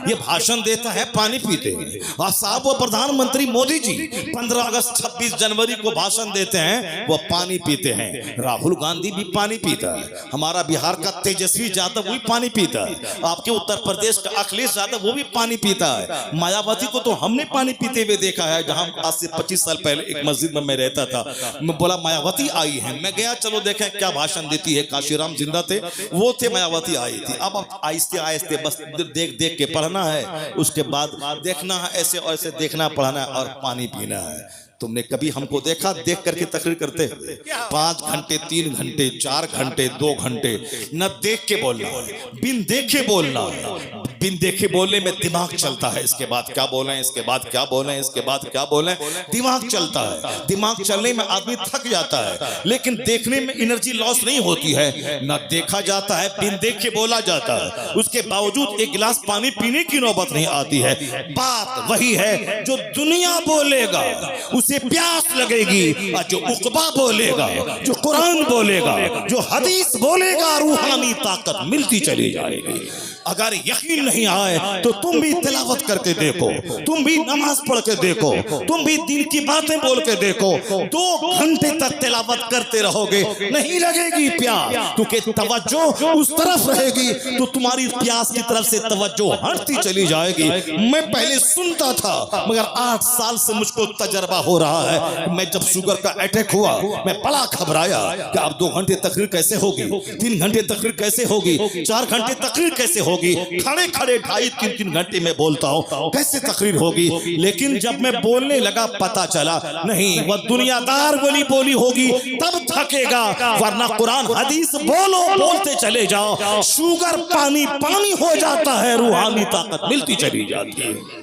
ये भाषण देता है पानी पीते हैं, और साहब वो प्रधानमंत्री मोदी जी 15 अगस्त 26 जनवरी को भाषण देते हैं, वो पानी पीते हैं। राहुल गांधी भी पानी पीता है, हमारा बिहार का तेजस्वी यादव वो भी पानी पीता है, आपके उत्तर प्रदेश का अखिलेश यादव वो भी पानी पीता है, मायावती को तो हमने पानी पीते हुए देखा है। जहां आज से 25 साल पहले एक मस्जिद में मैं रहता था, मैं बोला मायावती आई है, मैं गया चलो देखें क्या भाषण देती है। काशीराम जिंदा थे, वो थे, मायावती आई थी। अब आहिस्ते आहिस्ते बस देख देख के पढ़ना है, उसके बाद देखना है, ऐसे और ऐसे देखना पढ़ना है, और पानी पीना है। तुमने कभी हमको देखा देख करके तकरीर करते हुए? 5 घंटे 3 घंटे 4 घंटे 2 घंटे न देख के बोलना है, बिन देखे बोलना है। बिन देखे बोलने में दिमाग चलता है, इसके बाद क्या बोलें, इसके बाद क्या बोलें, इसके बाद क्या बोलें, दिमाग चलता है। दिमाग चलने में आदमी थक जाता है, लेकिन देखने में एनर्जी लॉस नहीं होती है। न देखा जाता है, बिन देखे बोला जाता है, उसके बावजूद 1 गिलास पानी पीने की नौबत नहीं आती है। बात वही है, जो दुनिया बोलेगा उसे प्यास लगेगी, और जो उकबा बोलेगा, जो कुरान बोलेगा, जो हदीस बोलेगा, रूहानी ताकत मिलती चली जाएगी। अगर यकीन नहीं आए तो तुम भी तिलावत करके देखो, तुम भी नमाज पढ़ के देखो, तुम भी दिल की बातें बोल के देखो। 2 घंटे तक तिलावत करते रहोगे, नहीं लगेगी प्यास, क्योंकि तवज्जो उस तरफ रहेगी तो तुम्हारी प्यास की तरफ से तवज्जो हटती चली जाएगी। मैं पहले सुनता था, मगर 8 साल से मुझको तजर्बा हो रहा है। मैं जब शुगर का अटैक हुआ, मैं बड़ा घबराया कि अब 2 घंटे तकरीर कैसे होगी, 3 घंटे तकरीर कैसे होगी, 4 घंटे तकरीर कैसे होगी, खड़े खड़े 2.5-3 घंटे में बोलता हूँ, कैसे तकरीर होगी। लेकिन जब मैं बोलने लगा पता चला नहीं, वह दुनियादार बोली होगी तब थकेगा, वरना कुरान हदीस बोलते चले जाओ, शुगर पानी हो जाता है, रूहानी ताकत मिलती चली जाती है।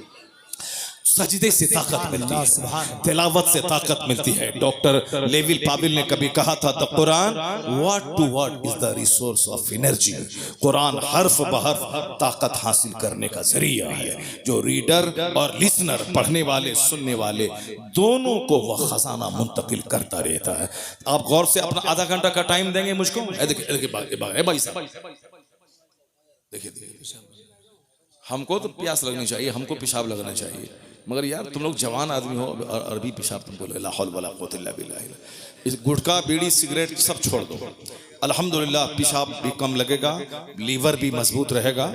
सजदे से ताकत मिलती है, तिलावत से ताकत मिलती है। डॉक्टर लेविल पाविल ने कभी कहा था, the Quran word to word is the resource of energy. कुरान हर्फ बहर्फ ताकत हासिल करने का जरिया है। जो रीडर और लिसनर, पढ़ने वाले सुनने वाले, दोनों को वह खजाना मुंतकिल करता रहता है। आप गौर से अपना आधा घंटा का टाइम देंगे मुझको। देखिए भाई साहब, देखिए हमको तो प्यास लगनी चाहिए, हमको पेशाब लगना चाहिए। मगर यार तुम लोग जवान आदमी हो और अरबी पेशाब तुम बोलो ला हौल वला कुव्वता इल्ला बिल्लाह। इस गुटखा बीड़ी सिगरेट सब छोड़ दो, अल्हम्दुलिल्लाह पेशाब भी कम लगेगा, लीवर भी मजबूत रहेगा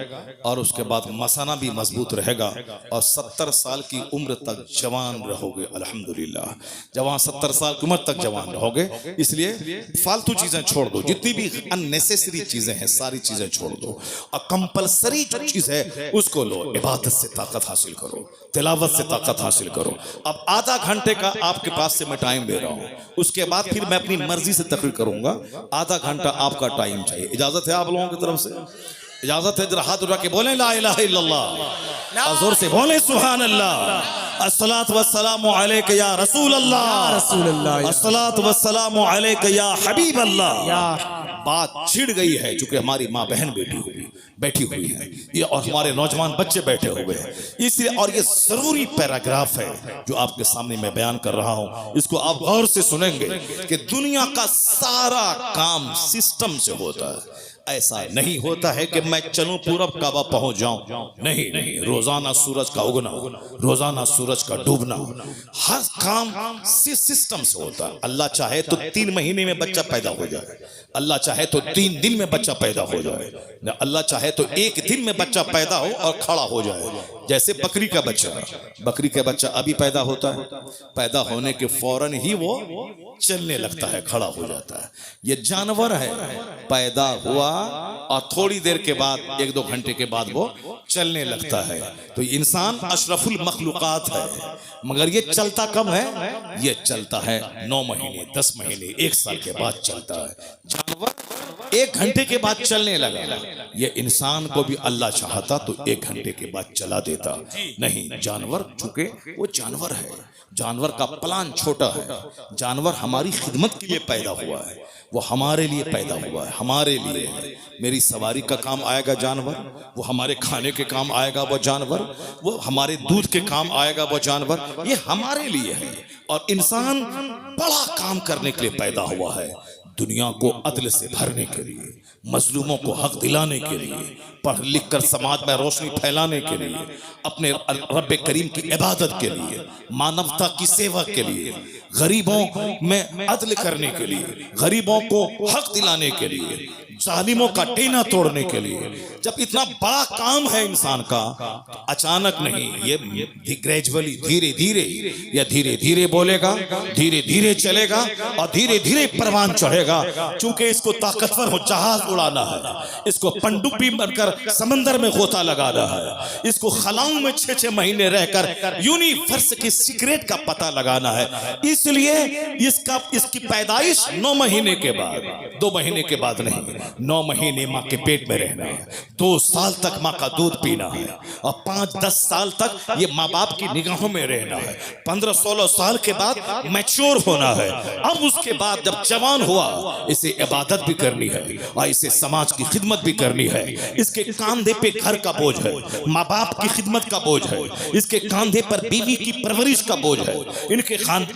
और उसके बाद मसाना भी मजबूत रहेगा और 70 साल की उम्र तक जवान रहोगे अल्हम्दुलिल्लाह। जवान 70 साल की उम्र तक जवान रहोगे। इसलिए फालतू चीजें छोड़ दो, जितनी भी अननेसेसरी चीजें हैं सारी चीजें छोड़ दो और कंपलसरी जो चीज है उसको लो। इबादत से ताकत हासिल करो, तिलावत से ताकत हासिल करो। अब आधा घंटे का आपके पास से मैं टाइम दे रहा हूँ, उसके बाद फिर मैं अपनी मर्जी से तकरीर करूंगा। आधा घंटा आपका टाइम चाहिए। इजाजत है आप लोगों की तरफ से? इजाजत है? जरा हाथ उठा के बोलें ला इलाहा इल्लल्लाह और जोर से बोलें सुभान अल्लाह। अस्सलातु वस्सलामु अलैका या रसूल अल्लाह, अस्सलातु वस्सलामु अलैका या हबीब अल्लाह। बात छिड़ गई है चूंकि हमारी माँ बहन बैठी हुई है ये और हमारे नौजवान बच्चे बैठे हुए हैं, इसलिए और ये जरूरी पैराग्राफ है जो आपके सामने मैं बयान कर रहा हूं। इसको आप गौर से सुनेंगे कि दुनिया का सारा काम सिस्टम से होता है। ऐसा नहीं होता है कि मैं चलूं पूरब काबा पहुंच जाऊं, नहीं नहीं। रोजाना सूरज का उगना, रोजाना सूरज का डूबना, हर काम सिस्टम से होता है। अल्लाह चाहे तो 3 महीने में बच्चा पैदा हो जाए, अल्लाह चाहे तो 3 दिन में बच्चा पैदा हो जाए, अल्लाह चाहे तो 1 दिन में बच्चा पैदा हो और खड़ा हो जाए। जैसे बकरी का बच्चा अभी पैदा होता है, पैदा होने के फौरन ही वो चलने लगता है, खड़ा हो जाता है। ये जानवर है, पैदा हुआ और थोड़ी देर के बाद 1-2 घंटे के बाद वो चलने लगता है। तो इंसान अशरफुल मखलूकात है, मगर ये चलता कब है? ये चलता है 9 महीने, 10 महीने, 1 साल के बाद चलता है। जानवर 1 घंटे के बाद चलने लगा। ये इंसान को भी अल्लाह चाहता तो 1 घंटे के बाद चला देता, नहीं। जानवर चूंकि वो जानवर है, जानवर का प्लान छोटा है। जानवर हमारी खिदमत के लिए पैदा हुआ है, वो हमारे लिए पैदा हुआ है, हमारे लिए है। मेरी सवारी का काम आएगा जानवर, वो हमारे खाने के काम आएगा वो जानवर, वो हमारे दूध के काम आएगा वो जानवर, ये हमारे लिए है। और इंसान बड़ा काम करने के लिए पैदा हुआ है, दुनिया को अदल से भरने के लिए, मजलूमों को हक दिलाने के लिए, पढ़ लिख कर समाज में रोशनी फैलाने के लिए, अपने रब्बे करीम की इबादत के लिए, मानवता की सेवा के लिए, गरीबों में अदल करने के लिए, गरीबों को हक दिलाने के लिए, जालिमों का टेना तोड़ने के लिए। जब इतना बड़ा काम है इंसान का, तो अचानक नहीं, ये ग्रेजुअली, धीरे धीरे, या धीरे धीरे बोलेगा, धीरे धीरे चलेगा और धीरे धीरे परवान चढ़ेगा। चूंकि इसको ताकतवर हो जहाज उड़ाना है, इसको पनडुब्बी बनकर समंदर में गोता लगाना है, इसको खलाओं में 6-6 महीने रहकर यूनिवर्स की सीक्रेट का पता लगाना है। इसलिए इसकी पैदाइश 9 महीने के बाद, 2 महीने के बाद नहीं, 9 महीने माँ के पेट में रहना है, 2 साल तक माँ का दूध पीना है और 5-10 साल तक ये माँ बाप की निगाहों में रहना है। 15-16 साल के बाद मैच्योर होना है। अब उसके बाद जब जवान हुआ, इसे इबादत भी करनी है और इसे समाज की खिदमत भी करनी है। इसके कांधे पे घर का बोझ है, माँ बाप की खिदमत का बोझ है, इसके कांधे पर बीवी की परवरिश का बोझ है,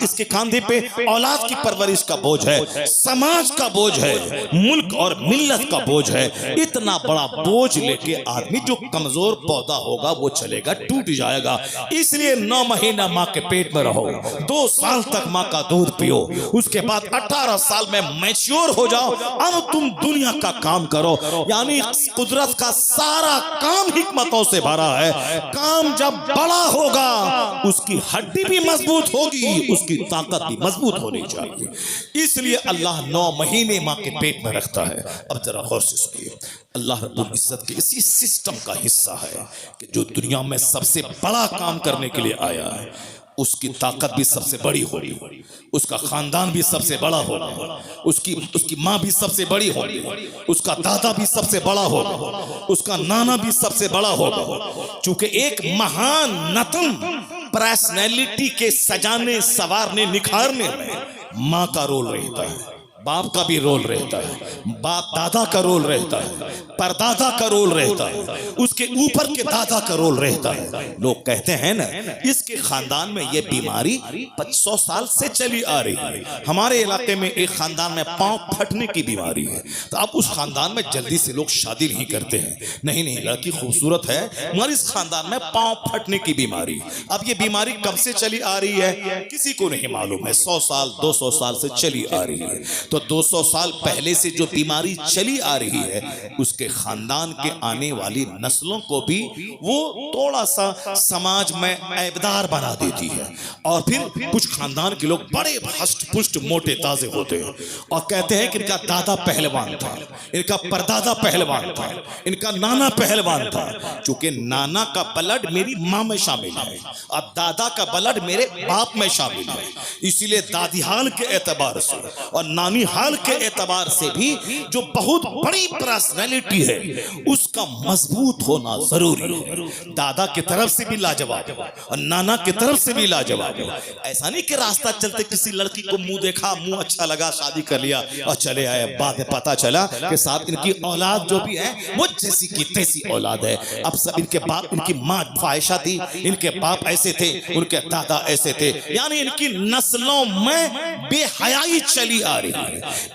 इसके कांधे पे औलाद की परवरिश का बोझ है, समाज का बोझ है, मुल्क और मिल्लत का बोझ है। इतना बड़ा बोझ लेके आदमी, जो कमजोर पौधा होगा वो चलेगा, टूट जाएगा। इसलिए 9 महीना माँ के पेट में रहो, 2 साल तक माँ का दूध पियो, उसके बाद 18 साल में मैच्योर हो जाओ। अब तुम दुनिया का काम करो, यानी कुदरत का सारा काम हिकमतों से भरा है। काम जब बड़ा होगा, उसकी हड्डी भी मजबूत होगी, उसकी ताकत भी मजबूत होनी चाहिए। इसलिए अल्लाह 9 महीने माँ के पेट में रखता है। अब जरा गौर से सुनिए, अल्लाह रब्बुल इज्जत के इसी सिस्टम का हिस्सा है कि जो दुनिया में सबसे बड़ा काम करने के लिए आया है, उसकी ताकत भी सबसे बड़ी होगी, उसका खानदान भी सबसे बड़ा होगा, उसकी माँ भी सबसे बड़ी होगी, उसका दादा भी सबसे बड़ा होगा, उसका नाना भी सबसे बड़ा होगा। चूंकि एक महान नतन पर्सनैलिटी के सजाने, संवारने, निखारने में माँ का रोल रहता है। बाप का भी रोल रहता है, बाप दादा का रोल रहता है, परदादा का रोल रहता है, उसके ऊपर के दादा का रोल रहता है। लोग कहते हैं ना, इसके खानदान में ये बीमारी 500 साल से चली आ रही है। हमारे इलाके में एक खानदान में पांव फटने की बीमारी है, तो अब उस खानदान में जल्दी से लोग शादी नहीं करते हैं। नहीं नहीं, लड़की खूबसूरत है मगर इस खानदान में पांव फटने की बीमारी। अब ये बीमारी कब से चली आ रही है किसी को नहीं मालूम है। 100 साल 200 साल से चली आ रही है। तो 200 साल पहले से जो बीमारी चली आ रही है, उसके खानदान के आने वाली नस्लों को भी वो थोड़ा सा समाज में ऐबदार बना देती है। और फिर कुछ खानदान के लोग बड़े हष्ट पुष्ट मोटे ताजे होते हैं और कहते हैं कि इनका दादा पहलवान था, इनका परदादा पहलवान था, इनका नाना पहलवान था। चूंकि नाना का ब्लड मेरी माँ में शामिल है और दादा का ब्लड मेरे बाप में शामिल है, इसीलिए दादी हाल के एतबार से और नानी हाल के एतबार से भी जो बहुत बड़ी पर्सनैलिटी है उसका मजबूत होना जरूरी है। दादा की तरफ से भी लाजवाब और नाना की तरफ से भी लाजवाब। ऐसा नहीं कि रास्ता चलते किसी लड़की को मुंह देखा, मुंह अच्छा लगा, शादी कर लिया और चले आए। बाद में पता चला कि साहब इनकी औलाद जो भी है वो जैसी की तैसी औलाद है। अब सब इनके बाप, इनकी माँ फाहिशा थी, इनके बाप ऐसे थे, उनके दादा ऐसे थे, यानी इनकी नस्लों में बेहयाई चली आ रही है।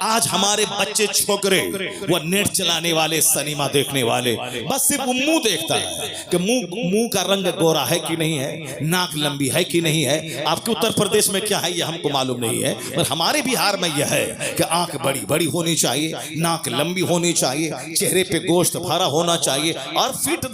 आज हमारे बच्चे छोकरे वो नेट चलाने वाले, सिनेमा देखने वाले, बस सिर्फ मुंह देखता है कि मुंह का रंग गोरा है कि नहीं है, नाक लंबी है कि नहीं है। आपके उत्तर प्रदेश में क्या है ये हमको मालूम नहीं है, पर हमारे बिहार में यह है कि आंख बड़ी बड़ी होनी चाहिए, नाक लंबी होनी चाहिए, चेहरे पे गोश्त भरा होना चाहिए और फीट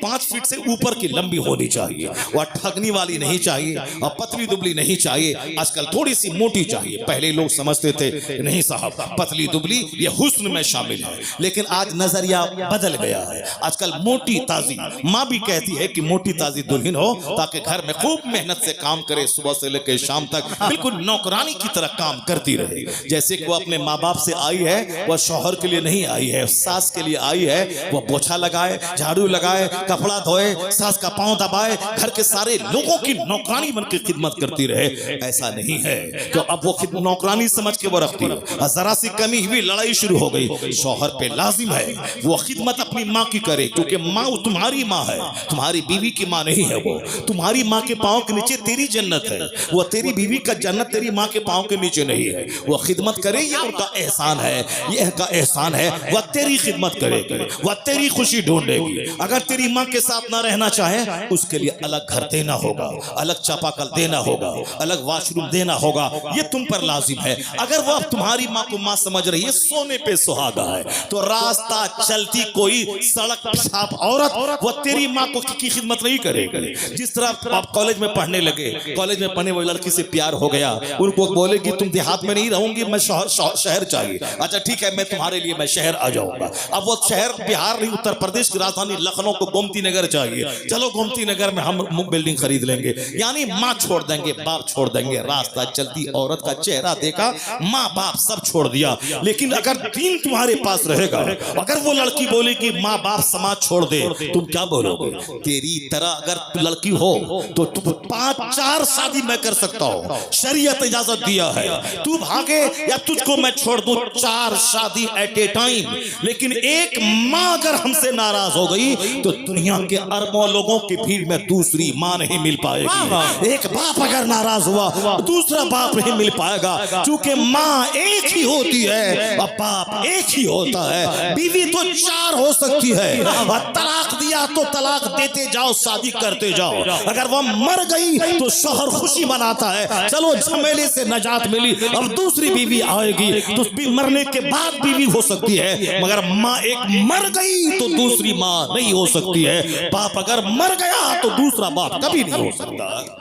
5 फीट से ऊपर की लंबी होनी चाहिए। वह ठगनी वाली नहीं चाहिए और पतली दुबली नहीं चाहिए। आजकल थोड़ी सी मोटी चाहिए। पहले लोग समझते थे नहीं साहब पतली दुबली ये हुस्न में शामिल है, लेकिन आज नजरिया बदल गया है। आजकल मोटी ताजी, माँ भी कहती है कि मोटी ताजी दुल्हन हो ताकि घर में खूब मेहनत से काम करे, सुबह से लेकर शाम तक बिल्कुल नौकरानी की तरह काम करती रहे। जैसे कि वो अपने माँ बाप से आई है, वह शौहर के लिए नहीं आई है, सास के लिए आई है। वो पोछा लगाए, झाड़ू लगाए, कपड़ा धोए, सास का पांव दबाए, घर के सारे लोगों की नौकरानी बनकर खिदमत करती रहे। ऐसा नहीं है तो अब वो नौकरानी समझ के वो रखती है। जरा सी कमी हुई लड़ाई शुरू हो गई। शौहर पे लाजिम है वो खिदमत अपनी माँ की करे, क्योंकि माँ तुम्हारी माँ है, तुम्हारी बीवी की माँ नहीं है। वो तुम्हारी माँ के पाँव के नीचे तेरी जन्नत है, वो तेरी बीवी का जन्नत तेरी माँ के पाँव के नीचे नहीं है। वो खिदमत करे, ये उनका एहसान है, ये उनका एहसान है। वह तेरी खिदमत करेगी, वह तेरी खुशी ढूंढेगी। अगर तेरी माँ के साथ ना रहना चाहे उसके लिए अलग घर देना होगा, अलग चापाकल देना होगा, अलग वॉशरूम देना होगा, ये तुम पर लाजिम है। अगर वह तुम्हारी माँ को माँ समझ रही है, सोने पे सुहागा है, तो रास्ता चलती कोई सड़क पेशाब औरत वो तेरी माँ को की खिदमत नहीं करेगी। जिस तरह आप कॉलेज में पढ़ने लगे, कॉलेज में पढ़ने वाली लड़की से प्यार हो गया, उनको बोलेगी तुम देहात में नहीं रहूंगी, मैं शहर चाहिए। अच्छा ठीक है, मैं तुम्हारे लिए मैं शहर आ जाऊंगा। अब वो शहर बिहार नहीं, उत्तर प्रदेश की राजधानी लखनऊ को गोमती नगर चाहिए। चलो गोमती नगर में हम बिल्डिंग खरीद लेंगे, यानी माँ छोड़ देंगे, बाप छोड़ देंगे। रास्ता चलती औरत का चेहरा देखा, माँ बाप सब छोड़ दिया। लेकिन अगर दीन तुम्हारे पास रहेगा, अगर वो लड़की बोले कि माँ बाप समाज छोड़ दे, तुम क्या बोलोगे? तेरी तरह अगर लड़की हो तो तुम 5-4 शादी मैं कर सकता हूँ, शरीयत इजाजत दिया है। तू भागे या तुझको मैं छोड़ दूं, 4 शादी एट ए टाइम। लेकिन एक माँ अगर हमसे नाराज हो गई तो दुनिया के अरबों लोगों की भीड़ में दूसरी माँ नहीं मिल पाएगी। एक बाप अगर नाराज हुआ दूसरा बाप नहीं मिल पाएगा, क्योंकि माँ एक ही होती है और बाप एक ही होता है। बीवी तो 4 हो सकती है और तलाक दिया तो तलाक देते जाओ, शादी करते जाओ। अगर वह मर गई तो शौहर खुशी मनाता है, चलो झमेले से नजात मिली, अब दूसरी बीवी आएगी। तो मरने के बाद बीवी हो सकती है, मगर माँ एक मर गई तो दूसरी माँ नहीं हो सकती है। बाप अगर मर गया तो दूसरा बाप कभी नहीं हो सकता।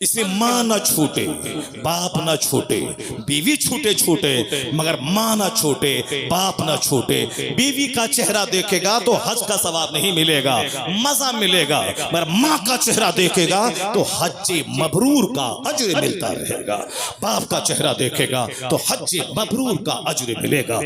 इसलिए माँ ना छूटे, बाप ना छूटे, बीवी छूटे मगर माँ ना छूटे, बाप ना छूटे। बीवी का चेहरा देखेगा तो हज का सवाब नहीं मिलेगा, मजा मिलेगा, मगर माँ का चेहरा देखेगा तो हज मबरूर का अज्र मिलता रहेगा। बाप का चेहरा देखेगा तो हज मबरूर का अज्र मिलेगा।